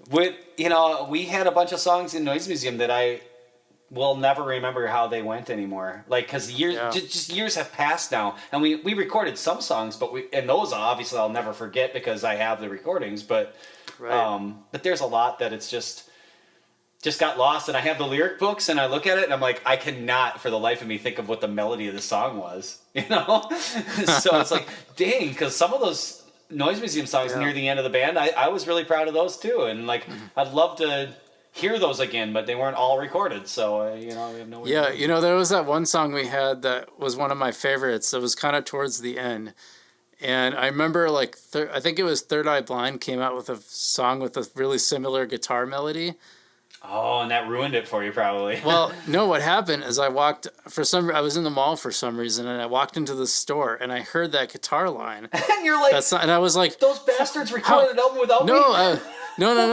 We had a bunch of songs in Noise Museum that I will never remember how they went anymore. Like, because years have passed now, and we recorded some songs, and those obviously I'll never forget because I have the recordings. But but there's a lot that it's just got lost, and I have the lyric books, and I look at it, and I'm like, I cannot for the life of me think of what the melody of the song was, So it's like, dang, because some of those Noise Museum songs near the end of the band, I was really proud of those too, and like I'd love to hear those again, but they weren't all recorded, so we have no way. Yeah, there was that one song we had that was one of my favorites. It was kind of towards the end. And I remember, like, I think it was Third Eye Blind came out with a song with a really similar guitar melody. Oh, and that ruined it for you, probably. Well, no, what happened is I was in the mall for some reason, and I walked into the store, and I heard that guitar line. And you're like, and I was like, those bastards recorded an album without me? No.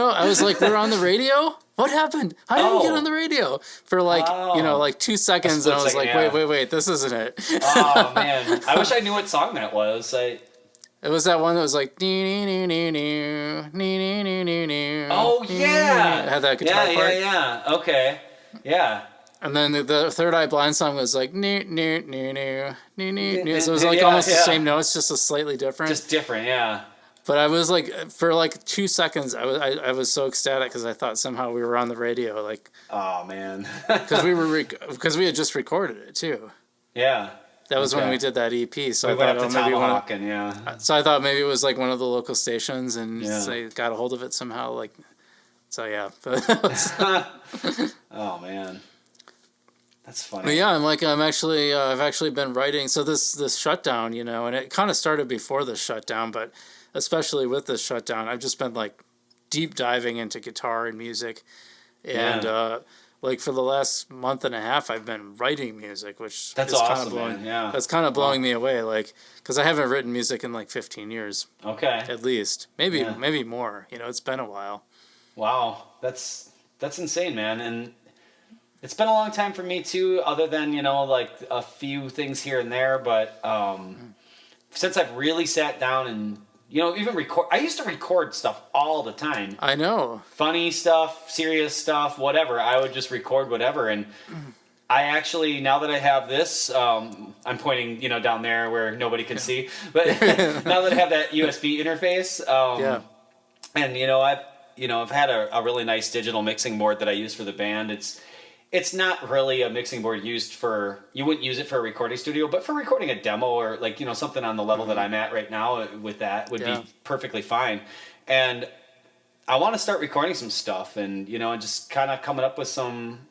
I was like, we're on the radio? What happened? How did we get on the radio? For like 2 seconds, and I was like, wait, this isn't it. Oh, man. I wish I knew what song that was. It was that one that was like, oh, yeah. It had that guitar part. Yeah. Okay. Yeah. And then the Third Eye Blind song was like, so it was like almost the same notes, just a slightly different. Just different, yeah. But I was like, for like 2 seconds, I was so ecstatic because I thought somehow we were on the radio, like. Oh man. Because we had just recorded it too. Yeah. That was when we did that EP. So we went up to Tomahawk, and So I thought maybe it was like one of the local stations, and they got a hold of it somehow. Like, so yeah. Oh man. That's funny. But yeah, I've actually been writing. So this shutdown, and it kind of started before the shutdown, but especially with this shutdown, I've just been like deep diving into guitar and music, and like for the last month and a half, I've been writing music, which that's is awesome, kind of blowing, man. Yeah, that's kind of blowing me away, like because I haven't written music in like 15 years. Okay, at least maybe more. It's been a while. Wow, that's insane, man, and it's been a long time for me too. Other than like a few things here and there, but since I've really sat down and even record. I used to record stuff all the time. I know. Funny stuff, serious stuff, whatever. I would just record whatever. And I actually, now that I have this, I'm pointing, down there where nobody can see. But now that I have that USB interface, and I've had a really nice digital mixing board that I use for the band. It's not really a mixing board used for, you wouldn't use it for a recording studio, but for recording a demo or like, something on the level that I'm at right now with that would be perfectly fine. And I want to start recording some stuff and, and just kind of coming up with some,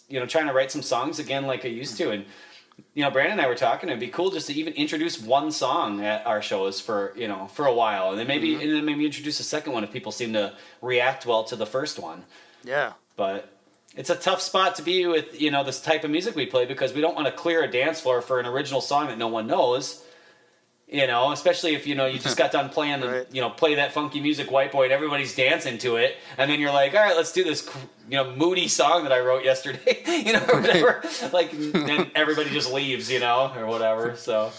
trying to write some songs again like I used to. And, Brandon and I were talking, it'd be cool just to even introduce one song at our shows for a while. And then maybe introduce a second one if people seem to react well to the first one. Yeah. But it's a tough spot to be with, this type of music we play because we don't want to clear a dance floor for an original song that no one knows. Especially if, you just got done playing, play that funky music, White Boy, and everybody's dancing to it. And then you're like, all right, let's do this, moody song that I wrote yesterday, or whatever. Like, then everybody just leaves, or whatever. So.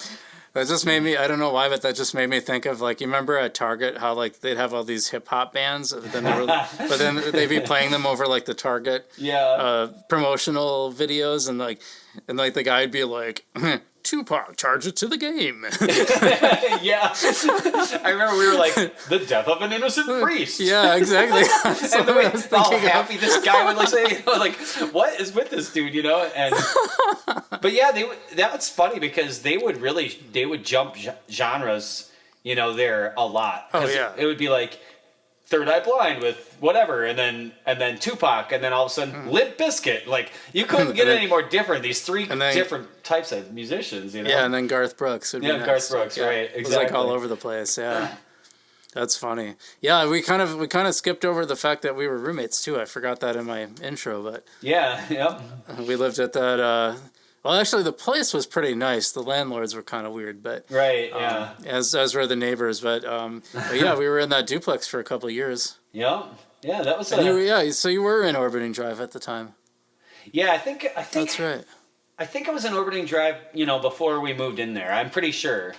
That just made me, I don't know why, but that just made me think of, like, you remember at Target how, like, they'd have all these hip-hop bands, but then they'd be playing them over, like, the Target promotional videos, and the guy would be like, Tupac, charge it to the game. Yeah. I remember we were like, the death of an innocent priest. Yeah, exactly. And the way how happy this guy would say, what is with this dude, And but yeah, that was funny because they would jump genres, there a lot. Oh yeah. It would be like Third Eye Blind with whatever, and then Tupac, and then all of a sudden Limp Bizkit. Like you couldn't get any more different. These three different types of musicians, Yeah, and then Garth Brooks. Garth Brooks, right? Exactly. It was like all over the place. Yeah, that's funny. Yeah, we kind of skipped over the fact that we were roommates too. I forgot that in my intro, but we lived at that. Well, actually, the place was pretty nice. The landlords were kind of weird, but as were the neighbors. But yeah, we were in that duplex for a couple of years. Yeah, that was. So you were in Orbiting Drive at the time. Yeah, I think that's right. I think it was an Orbiting Drive, before we moved in there. I'm pretty sure.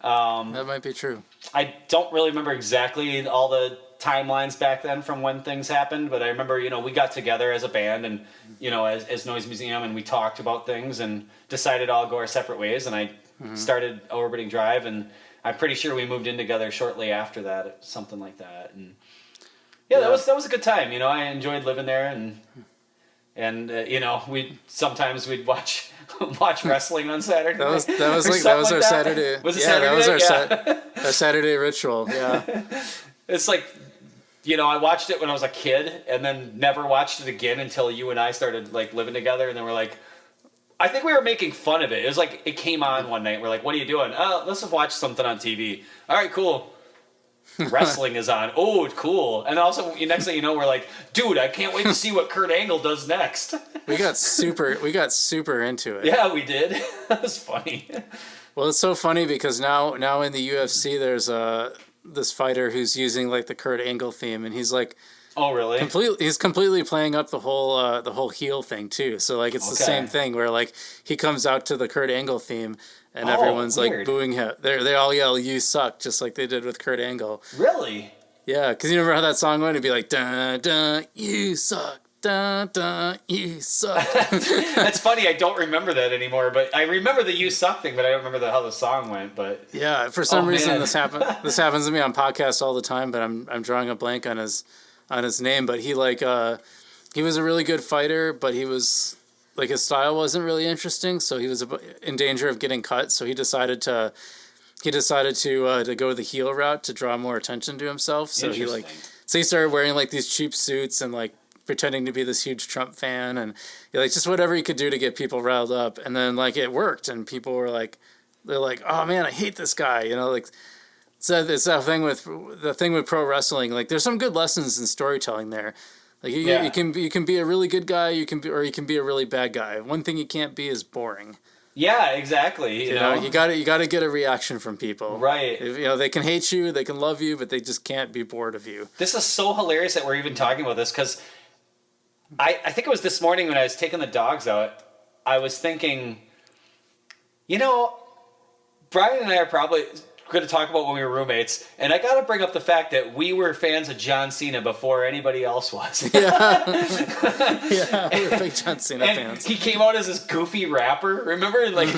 That might be true. I don't really remember exactly all the timelines back then from when things happened, but I remember, we got together as a band and, as Noise Museum, and we talked about things and decided all go our separate ways, and I started Orbiting Drive, and I'm pretty sure we moved in together shortly after that, something like that. And yeah, that was a good time. I enjoyed living there, and we'd watch wrestling on Saturday. That was our Saturday. Was it Saturday? Our Saturday ritual. Yeah. It's like, I watched it when I was a kid, and then never watched it again until you and I started like living together, and then we're like, I think we were making fun of it. It was like it came on one night. We're like, "What are you doing?" "Oh, let's just watch something on TV." "All right, cool." Wrestling is on. "Oh, cool!" And also, next thing you know, we're like, "Dude, I can't wait to see what Kurt Angle does next." We got super into it. Yeah, we did. That was funny. Well, it's so funny because now in the UFC, there's this fighter who's using like the Kurt Angle theme, and he's like, oh really? He's completely playing up the whole heel thing too. So like it's the same thing where like he comes out to the Kurt Angle theme, and everyone's weird. like booing him. They all yell "You suck," just like they did with Kurt Angle. Really? Yeah, because you remember how that song went? It'd be like dun dun you suck. Dun, dun, you suck. That's funny. I don't remember that anymore, but I remember the "You Suck" thing, but I don't remember how the song went. But yeah, for some reason this happens to me on podcasts all the time. But I'm drawing a blank on his name. But he he was a really good fighter, but he was like his style wasn't really interesting, so he was in danger of getting cut. So he decided to go the heel route to draw more attention to himself. So he started wearing like these cheap suits and like pretending to be this huge Trump fan, and like just whatever he could do to get people riled up. And then like it worked, and people were like, they're like, "Oh man, I hate this guy," like. So it's that thing with pro wrestling. Like there's some good lessons in storytelling there. Like you can be a really good guy, you can be a really bad guy. One thing you can't be is boring. Yeah, exactly. You know, you got to get a reaction from people. Right. They can hate you, they can love you, but they just can't be bored of you. This is so hilarious that we're even talking about this because I think it was this morning when I was taking the dogs out, I was thinking, Brian and I are probably going to talk about when we were roommates, and I got to bring up the fact that we were fans of John Cena before anybody else was. Yeah, we were big John Cena fans. He came out as this goofy rapper, remember? Like,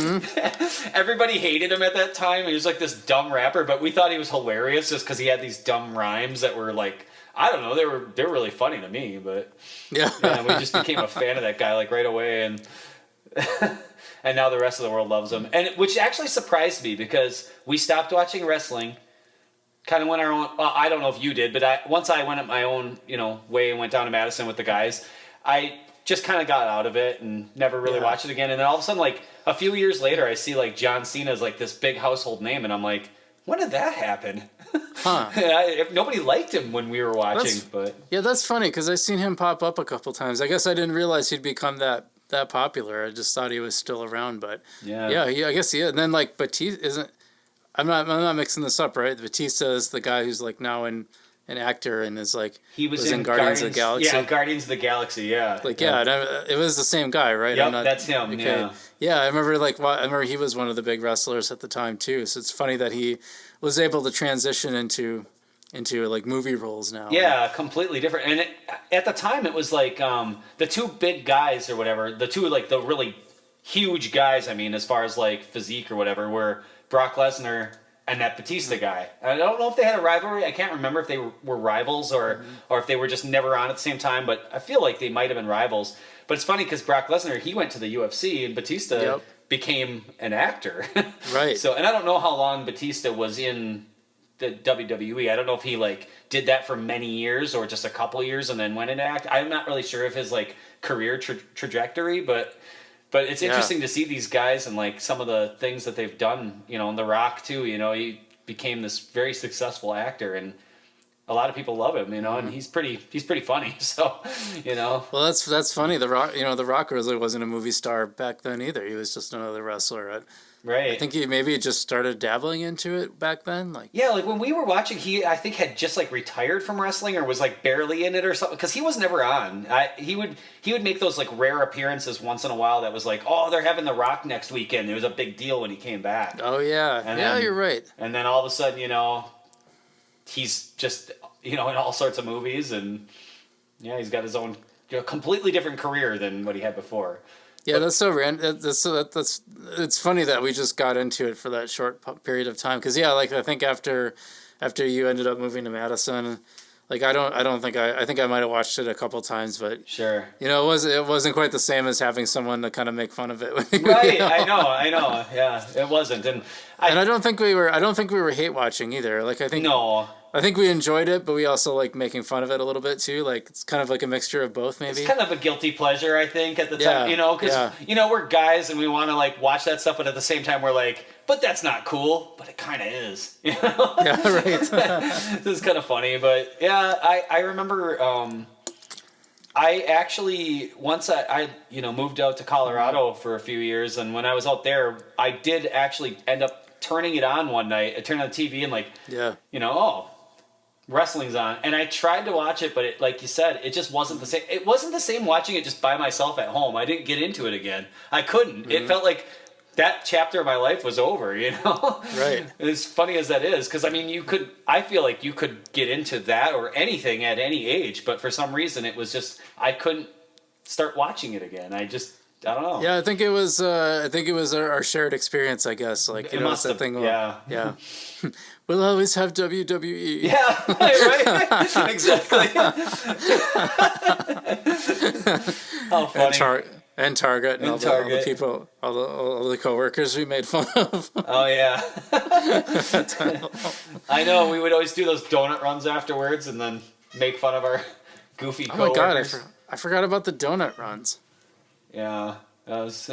everybody hated him at that time. He was like this dumb rapper, but we thought he was hilarious just because he had these dumb rhymes that were like, I don't know, they were really funny to me, but we just became a fan of that guy like right away, and and now the rest of the world loves him. And which actually surprised me because we stopped watching wrestling, kind of went our own. Well, I don't know if you did, but once I went at my own way and went down to Madison with the guys, I just kind of got out of it and never really watched it again. And then all of a sudden, like a few years later, I see like John Cena's like this big household name, and I'm like, when did that happen? Huh. Nobody liked him when we were watching. That's funny because I've seen him pop up a couple times. I guess I didn't realize he'd become that popular. I just thought he was still around, but I guess he is. And then like Batista isn't. I'm not mixing this up, right? Batista is the guy who's like now an actor and is like he was in Guardians of the Galaxy. Yeah, Guardians of the Galaxy. Yeah, it was the same guy, right? Yep, that's him. Okay. Yeah, I remember he was one of the big wrestlers at the time too. So it's funny that he was able to transition into like movie roles now. Yeah, completely different. And at the time, it was like the two big guys or whatever, the two like the really huge guys. I mean, as far as like physique or whatever, were Brock Lesnar and that Batista guy. I don't know if they had a rivalry. I can't remember if they were rivals or if they were just never on at the same time. But I feel like they might have been rivals. But it's funny because Brock Lesnar, he went to the UFC and Batista became an actor. Right. So, and I don't know how long Batista was in the WWE. I don't know if he like did that for many years or just a couple years and then went into act. I'm not really sure of his like career trajectory, but it's interesting to see these guys and like some of the things that they've done. And The Rock too. He became this very successful actor, and a lot of people love him. And he's pretty funny. So, Well, that's funny. The Rock, The Rock really wasn't a movie star back then either. He was just another wrestler Right. I think he maybe just started dabbling into it back then. Like, Yeah, like when we were watching, he I think had just like retired from wrestling or was like barely in it or something because he was never on. He would make those like rare appearances once in a while. That was like, oh, they're having The Rock next weekend. It was a big deal when he came back. oh yeah, And yeah, then- you're right. And then all of a sudden, he's just in all sorts of movies, and yeah, he's got his own completely different career than what he had before. Yeah, that's so random. That's it's funny that we just got into it for that short period of time. Because yeah, like I think after you ended up moving to Madison, like I think I might have watched it a couple times, but Sure. it wasn't quite the same as having someone to kind of make fun of it. Right, I know. Yeah, it wasn't, and I don't think we were hate watching either. Like I think we enjoyed it, but we also like making fun of it a little bit too. Like it's kind of like a mixture of both, maybe. It's kind of a guilty pleasure, I think, at the time, because we're guys and we want to like watch that stuff, but at the same time we're like, but that's not cool, but it kind of is. Yeah, right. This is kind of funny, but yeah, I remember. I actually once I moved out to Colorado for a few years, and when I was out there, I did actually end up turning it on one night. I turned on the TV and wrestling's on, and I tried to watch it, but it, like you said, it just wasn't the same. It wasn't the same watching it just by myself at home. I didn't get into it again. I couldn't. Mm-hmm. It felt like that chapter of my life was over, Right. As funny as that is, because I mean, I feel like you could get into that or anything at any age, but for some reason it was just, I couldn't start watching it again. I don't know. Yeah, I think it was our shared experience, I guess. Like, it must that have, thing. Yeah. We'll always have WWE. Yeah, right. Exactly. How funny. And Target and all the people, all the coworkers we made fun of. Oh yeah. I know, we would always do those donut runs afterwards and then make fun of our goofy coworkers. Oh my god, I forgot about the donut runs. Yeah, that was.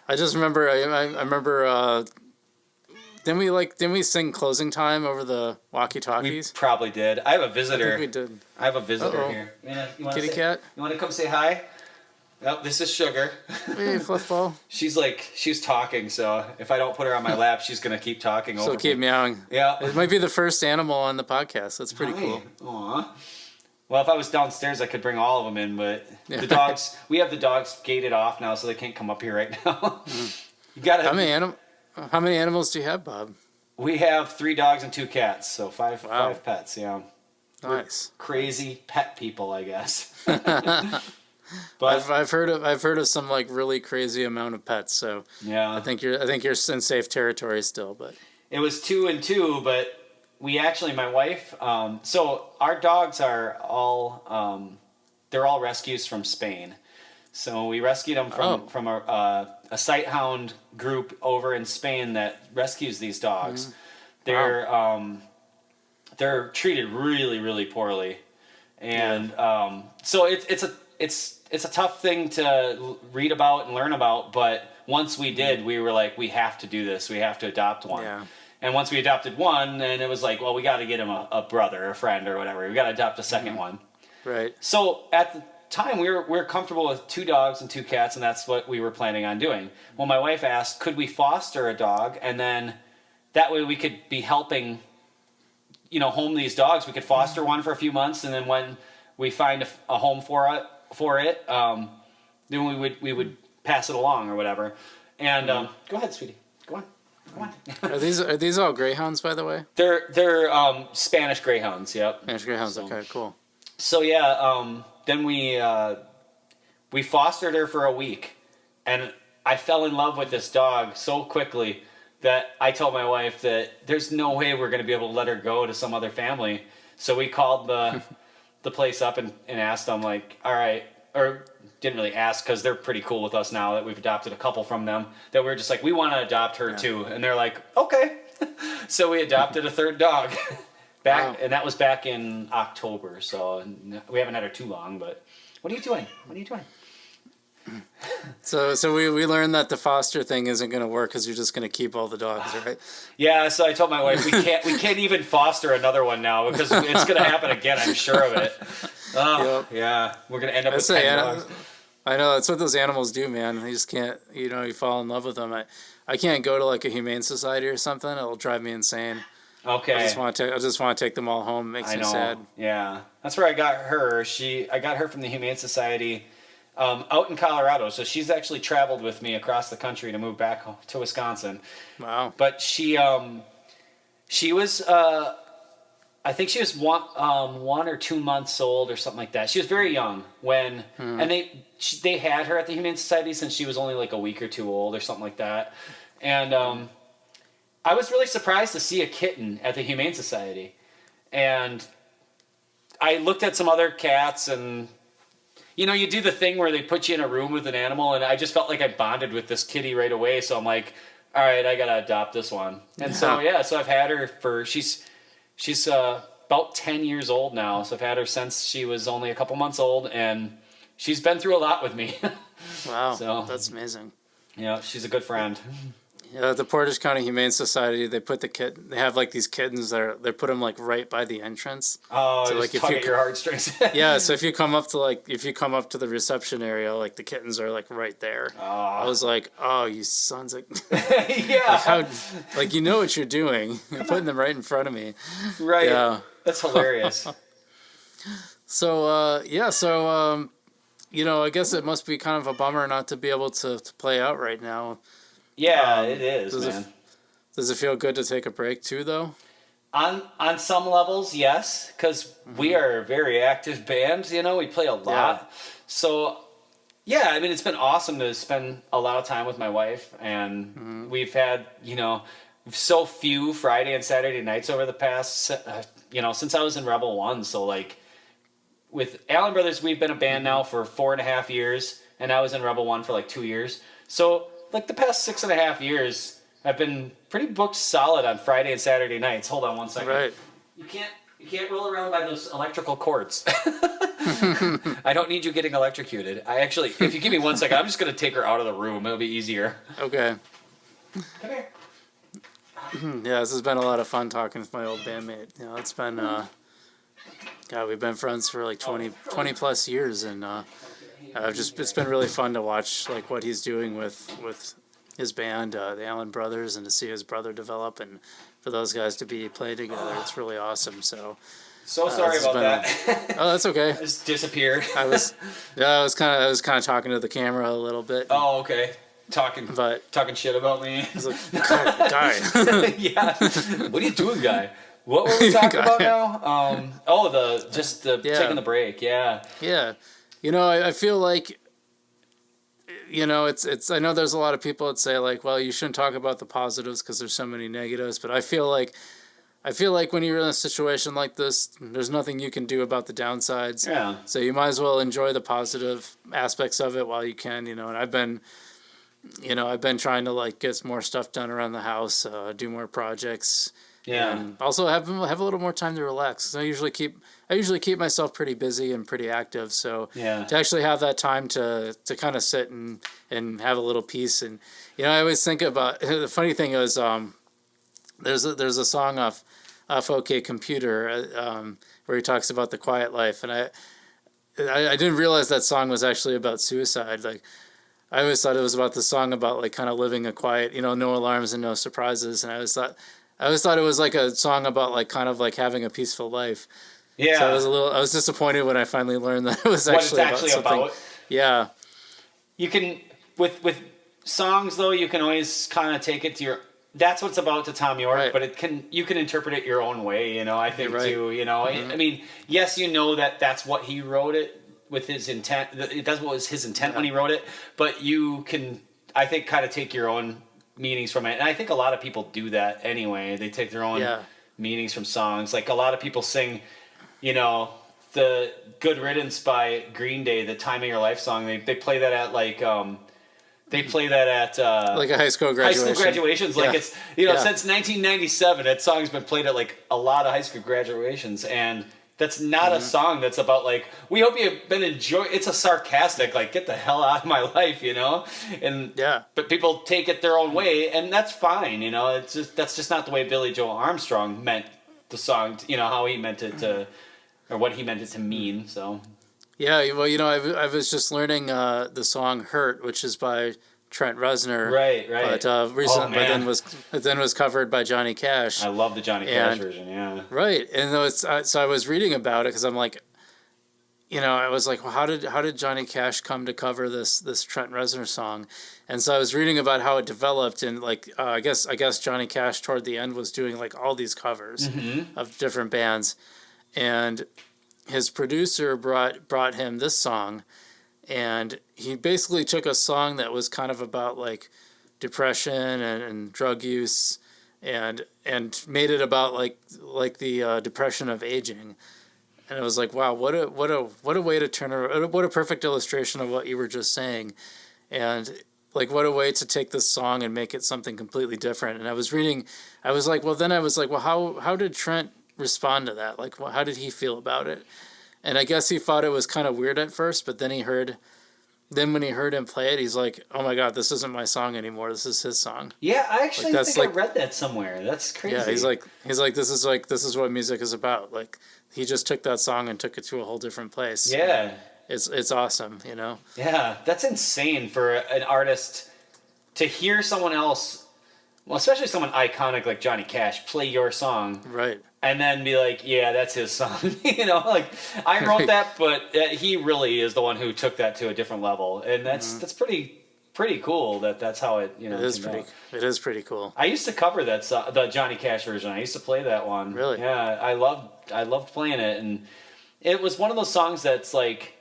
I just remember. I remember. Didn't we sing closing time over the walkie-talkies? We probably did. I have a visitor. I think we did. I have a visitor Uh-oh. here. Kitty cat. You want to come say hi? Oh, this is Sugar. Hey, Fluffball. She's talking, so if I don't put her on my lap, she's gonna keep talking over. She'll keep meowing. Yeah. It might be the first animal on the podcast. That's pretty cool. Aw. Well, if I was downstairs, I could bring all of them in, but the dogs. We have the dogs gated off now, so they can't come up here right now. You gotta. How many animals do you have, Bob? We have 3 dogs and 2 cats, so 5 pets. Yeah. Nice. We're crazy pet people, I guess. But I've heard of some like really crazy amount of pets, so yeah, I think you're in safe territory still. But it was 2 and 2, but we actually, my wife. So our dogs are all they're all rescues from Spain. So we rescued them from a sighthound group over in Spain that rescues these dogs. Mm-hmm. They're treated really, really poorly, and so it's a tough thing to read about and learn about. But once we did, we were like, we have to do this. We have to adopt one. Yeah. And once we adopted one, then it was like, well, we got to get him a brother, a friend, or whatever. We got to adopt a second one. Right. So at the time, we were comfortable with 2 dogs and 2 cats, and that's what we were planning on doing. Well, my wife asked, could we foster a dog, and then that way we could be helping, home these dogs. We could foster one for a few months, and then when we find a home for it, then we would pass it along or whatever. And go ahead, sweetie. Go on. Are these all greyhounds, by the way? They're Spanish greyhounds. Yep. Spanish greyhounds. Okay, cool. So yeah, then we fostered her for a week, and I fell in love with this dog so quickly that I told my wife that there's no way we're going to be able to let her go to some other family. So we called the place up and asked them, like, all right, or didn't really ask because they're pretty cool with us now that we've adopted a couple from them, that we're just like, we want to adopt her too. And they're like, okay. So we adopted a 3rd dog. And that was back in October, so we haven't had her too long, but what are you doing? So we learned that the foster thing isn't going to work because you're just going to keep all the dogs, right? Yeah, so I told my wife we can't even foster another one now because it's going to happen again, I'm sure of it. Yeah, we're going to end up with 10 dogs. I know, that's what those animals do, man. They just can't, you fall in love with them. I I can't go to like a humane society or something. It'll drive me insane. Okay. I just want to take them all home. It makes me sad. Yeah, that's where I got her. I got her from the Humane Society out in Colorado. So she's actually traveled with me across the country to move back to Wisconsin. Wow. But she was I think she was 1 or 2 months old or something like that. She was very young when and they had her at the Humane Society since she was only like a week or two old or something like that. And I was really surprised to see a kitten at the Humane Society. And I looked at some other cats, and, you know, you do the thing where they put you in a room with an animal, and I just felt like I bonded with this kitty right away. So I'm like, all right, I got to adopt this one. And so I've had her she's about 10 years old now. So I've had her since she was only a couple months old, and she's been through a lot with me. Wow. So, that's amazing. Yeah, she's a good friend. Yeah, the Portage County Humane Society, they put they have like these kittens they put them like right by the entrance. Oh, so like tug at your heartstrings. Yeah, so if you come up to the reception area, like the kittens are like right there. I was like, oh, you sons of yeah. Like you know what you're doing. You're putting them right in front of me. Right. Yeah. That's hilarious. So you know, I guess it must be kind of a bummer not to be able to play out right now. Yeah, it is, man. Does it feel good to take a break too, though? On some levels, yes, because we are a very active band. You know, we play a lot. Yeah. So, yeah, I mean, it's been awesome to spend a lot of time with my wife, and we've had, you know, so few Friday and Saturday nights over the past, you know, since I was in Rebel One. So, like, with Allen Brothers, we've been a band now for 4.5 years, and I was in Rebel One for like 2 years. So, like the past 6.5 years, I've been pretty booked solid on Friday and Saturday nights. Hold on one second. Right. You can't roll around by those electrical cords. I don't need you getting electrocuted. If you give me 1 second, I'm just gonna take her out of the room. It'll be easier. Okay. Come here. Yeah, this has been a lot of fun talking with my old bandmate. You know, it's been God, we've been friends for like 20 plus years, and it's been really fun to watch like what he's doing with his band, the Allen Brothers, and to see his brother develop, and for those guys to be playing together. It's really awesome. So sorry about that. Oh, that's okay. I just disappeared. I was kind of talking to the camera a little bit. Oh, okay. Talking shit about me. I was like, guy. Yeah. What are you doing, guy? What were we talking about now? Taking the break. Yeah. Yeah. You know, I feel like, you know, it's. I know there's a lot of people that say like, well, you shouldn't talk about the positives because there's so many negatives. But I feel like when you're in a situation like this, there's nothing you can do about the downsides. Yeah. So you might as well enjoy the positive aspects of it while you can. You know, and I've been trying to like get more stuff done around the house, do more projects. Yeah. And also have a little more time to relax. I usually keep myself pretty busy and pretty active. So to actually have that time to kind of sit and have a little peace. And, you know, I always think about, the funny thing is, there's a song off OK Computer, where he talks about the quiet life. And I didn't realize that song was actually about suicide. Like, I always thought it was about the song about like kind of living a quiet, you know, no alarms and no surprises. And I always thought it was like a song about like kind of like having a peaceful life. Yeah. So I was disappointed when I finally learned that it was actually about something. Yeah. You can with songs though, you can always kind of take it to that's what's about to Tom York, right. But you can interpret it your own way, you know, I think too, you know. I mean, yes, you know that's what he wrote it with his intent. That's what was his intent when he wrote it, but you can, I think, kind of take your own meanings from it. And I think a lot of people do that anyway. They take their own meanings from songs. Like a lot of people sing, you know, the Good Riddance by Green Day, the Time of Your Life song. They play that at like like a high school graduation. High school graduations. Like it's, you know, since 1997, that song's been played at like a lot of high school graduations. And that's not a song that's about like, we hope you've been enjoying. It's a sarcastic, like, get the hell out of my life, you know? And but people take it their own way, and that's fine, you know? It's just, that's just not the way Billy Joe Armstrong meant the song, you know, how he meant it to, or what he meant it to mean, so. Yeah, well, you know, I was just learning the song Hurt, which is by Trent Reznor. Right. But then was covered by Johnny Cash. I love the Johnny Cash version. Yeah. Right, and so I was reading about it because I'm like, I was like, well, how did Johnny Cash come to cover this Trent Reznor song? And so I was reading about how it developed, and like I guess Johnny Cash toward the end was doing like all these covers of different bands, and his producer brought him this song, and he basically took a song that was kind of about like depression and drug use, and made it about like the depression of aging. And it was like, wow, what a way to turn around, what a perfect illustration of what you were just saying. And like, what a way to take this song and make it something completely different. And I was like, how did Trent respond to that? Like, how did he feel about it? And I guess he thought it was kind of weird at first, but then when he heard him play it, he's like, oh my God, this isn't my song anymore. This is his song. Yeah, I actually think I read that somewhere. That's crazy. Yeah, he's like, this is what music is about. Like, he just took that song and took it to a whole different place. Yeah. It's awesome, Yeah, that's insane for an artist to hear someone else, well, especially someone iconic like Johnny Cash, play your song. Right. And then be like, yeah, that's his song. Like, I wrote that, but he really is the one who took that to a different level. And that's pretty cool that's how it, It is pretty cool. I used to cover that the Johnny Cash version. I used to play that one. Really? Yeah, I loved playing it, and it was one of those songs that's like,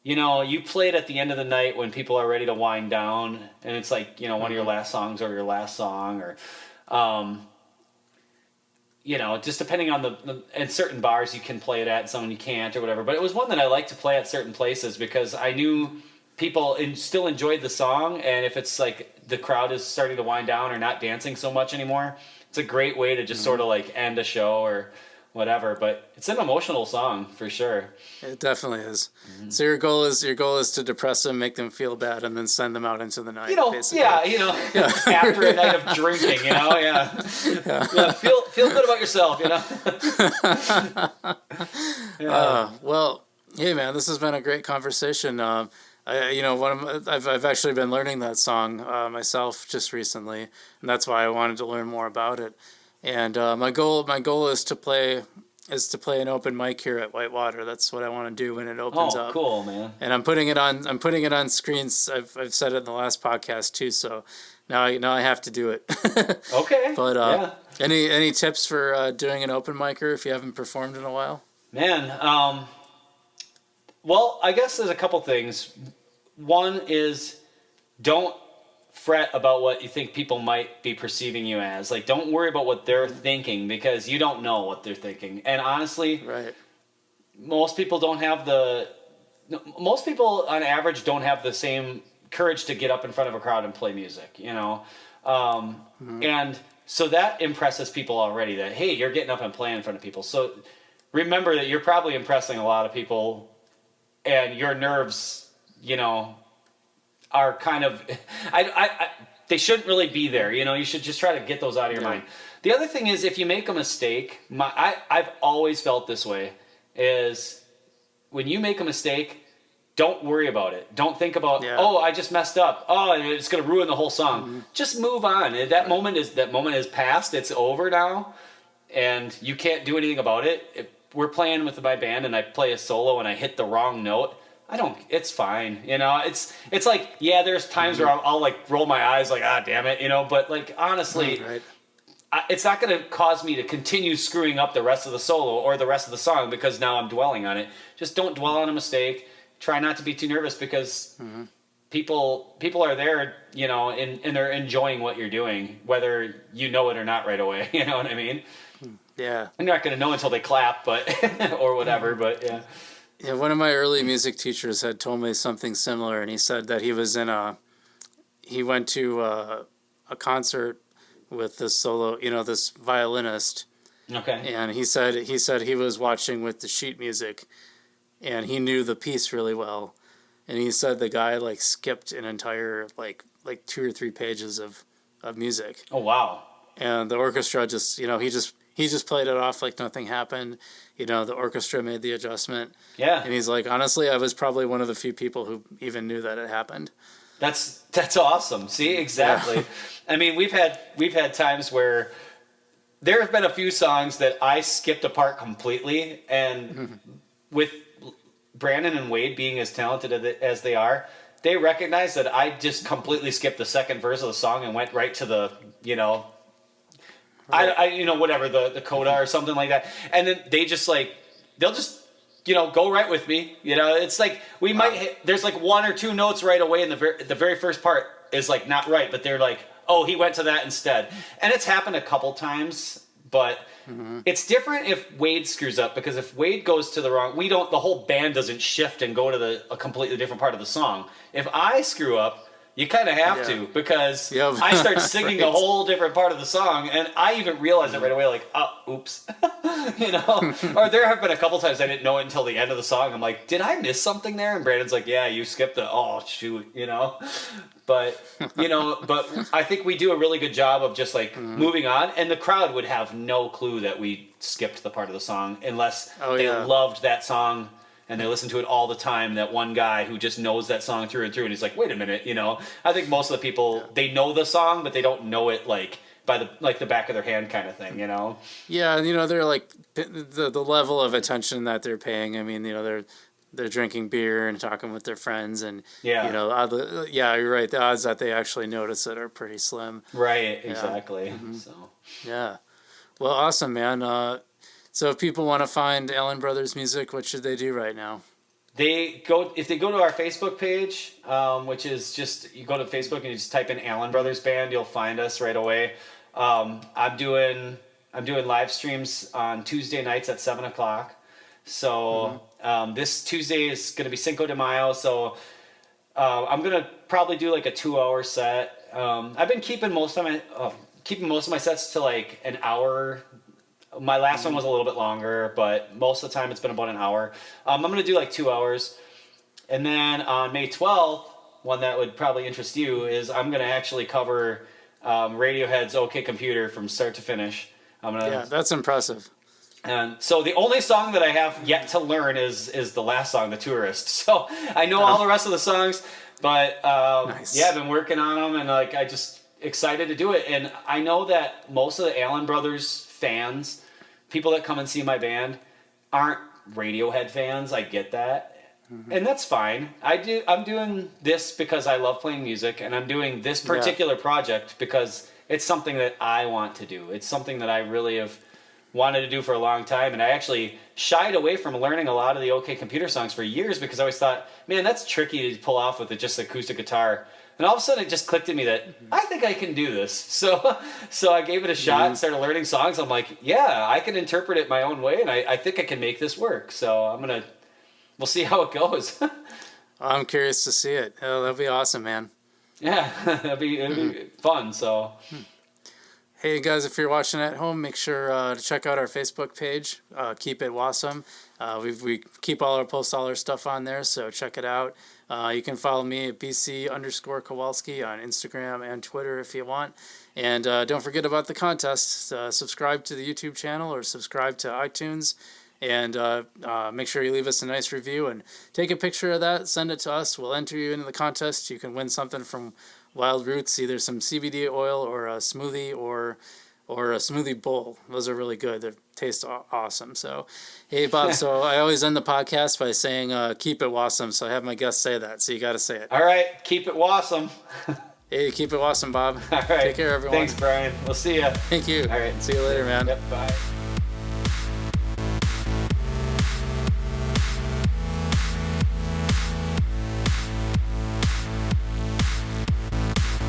you play it at the end of the night when people are ready to wind down, and it's like, one of your last songs or your last song, or just depending on in certain bars you can play it at, some you can't or whatever. But it was one that I like to play at certain places because I knew people still enjoyed the song, and if it's like the crowd is starting to wind down or not dancing so much anymore, it's a great way to just sort of like end a show or whatever. But it's an emotional song for sure. It definitely is. So your goal is to depress them, make them feel bad, and then send them out into the night. Basically. After a night of drinking, yeah. Feel good about yourself, Well, hey man, this has been a great conversation. I've actually been learning that song myself just recently, and that's why I wanted to learn more about it. And my goal is to play an open mic here at Whitewater. That's what I want to do when it opens up. Oh, cool, man! And I'm putting it on screens. I've said it in the last podcast too. So now I have to do it. Okay. But any tips for doing an open micer if you haven't performed in a while? Man, well, I guess there's a couple things. One is don't fret about what you think people might be perceiving you as. Like, don't worry about what they're thinking because you don't know what they're thinking. And honestly, right. Most people on average don't have the same courage to get up in front of a crowd and play music, And so that impresses people already that, hey, you're getting up and playing in front of people. So remember that you're probably impressing a lot of people, and your nerves, are kind of, they shouldn't really be there. You should just try to get those out of your mind. The other thing is, if you make a mistake, I've always felt this way, is when you make a mistake, don't worry about it. Don't think about, I just messed up. Oh, it's going to ruin the whole song. Mm-hmm. Just move on. That moment is past. It's over now, and you can't do anything about it. If we're playing with my band and I play a solo and I hit the wrong note, it's fine. It's like, there's times where I'll like roll my eyes like, damn it, but like, honestly, right. It's not going to cause me to continue screwing up the rest of the solo or the rest of the song because now I'm dwelling on it. Just don't dwell on a mistake. Try not to be too nervous because people are there, and they're enjoying what you're doing, whether you know it or not right away. You know what I mean? Yeah. I'm not going to know until they clap, but or whatever, but yeah. Yeah, one of my early music teachers had told me something similar, and he said that he went to a concert with this solo, this violinist. Okay. And he said he was watching with the sheet music, and he knew the piece really well. And he said the guy like skipped an entire like 2 or 3 pages of music. Oh wow. And the orchestra just, he just played it off like nothing happened. The orchestra made the adjustment. Yeah. And he's like, honestly, I was probably one of the few people who even knew that it happened. That's awesome. See, exactly. Yeah. I mean, we've had times where there have been a few songs that I skipped a part completely, and with Brandon and Wade being as talented as they are, they recognize that I just completely skipped the second verse of the song and went right to the, right. Whatever, the coda or something like that. And then they'll just, go right with me. It's like we might hit, there's like one or two notes right away in the very first part is like not right, but they're like, oh, he went to that instead. And it's happened a couple times, but it's different if Wade screws up, because if Wade goes to the wrong, the whole band doesn't shift and go to a completely different part of the song. If I screw up, you kind of have to, because I start singing a whole different part of the song, and I even realize it right away, like, oh, oops. Or there have been a couple times I didn't know it until the end of the song. I'm like, did I miss something there? And Brandon's like, yeah, you skipped it. Oh, shoot, But, but I think we do a really good job of just like moving on, and the crowd would have no clue that we skipped the part of the song unless they loved that song and they listen to it all the time. That one guy who just knows that song through and through, and he's like, wait a minute, I think most of the people, they know the song, but they don't know it like by the back of their hand kind of thing, Yeah, they're like the level of attention that they're paying. I mean, they're drinking beer and talking with their friends, and you're right. The odds that they actually notice it are pretty slim. Right, exactly. So yeah, well, awesome, man. So if people want to find Allen Brothers music, what should they do right now? If they go to our Facebook page, which is just, you go to Facebook and you just type in Allen Brothers Band, you'll find us right away. I'm doing live streams on Tuesday nights at 7:00. So this Tuesday is going to be Cinco de Mayo, so I'm going to probably do like a 2-hour set. I've been keeping most of my sets to like an hour. My last one was a little bit longer, but most of the time it's been about an hour. I'm going to do like 2 hours. And then on May 12th, one that would probably interest you is I'm going to actually cover Radiohead's OK Computer from start to finish. Yeah, that's impressive. And so the only song that I have yet to learn is the last song, The Tourist. So I know all the rest of the songs, but nice. I've been working on them, and like I just excited to do it. And I know that most of the Allen Brothers fans, people that come and see my band, aren't Radiohead fans. I get that. And that's fine. I'm doing this because I love playing music, and I'm doing this particular project because it's something that I want to do. It's something that I really have wanted to do for a long time, and I actually shied away from learning a lot of the OK Computer songs for years because I always thought, man, that's tricky to pull off with just acoustic guitar. And all of a sudden it just clicked in me that I think I can do this. So I gave it a shot and started learning songs. I'm like, yeah, I can interpret it my own way, and I think I can make this work. So we'll see how it goes. I'm curious to see it. Oh, that'll be awesome, man. Yeah, it'll be fun. So. Hey guys, if you're watching at home, make sure to check out our Facebook page, Keep It Wausome. We keep post all our stuff on there, so check it out. You can follow me at BC_Kowalski on Instagram and Twitter if you want. And don't forget about the contest. Subscribe to the YouTube channel or subscribe to iTunes. And make sure you leave us a nice review and take a picture of that, send it to us. We'll enter you into the contest. You can win something from Wild Roots, either some CBD oil or a smoothie or a smoothie bowl. Those are really good. They taste awesome. So, hey, Bob, so I always end the podcast by saying keep it Wausome. So I have my guests say that. So you got to say it. All right. Keep it Wausome. Hey, keep it Wausome, Bob. All right. Take care, everyone. Thanks, Brian. We'll see you. Thank you. All right. See you later, man. Yep. Bye.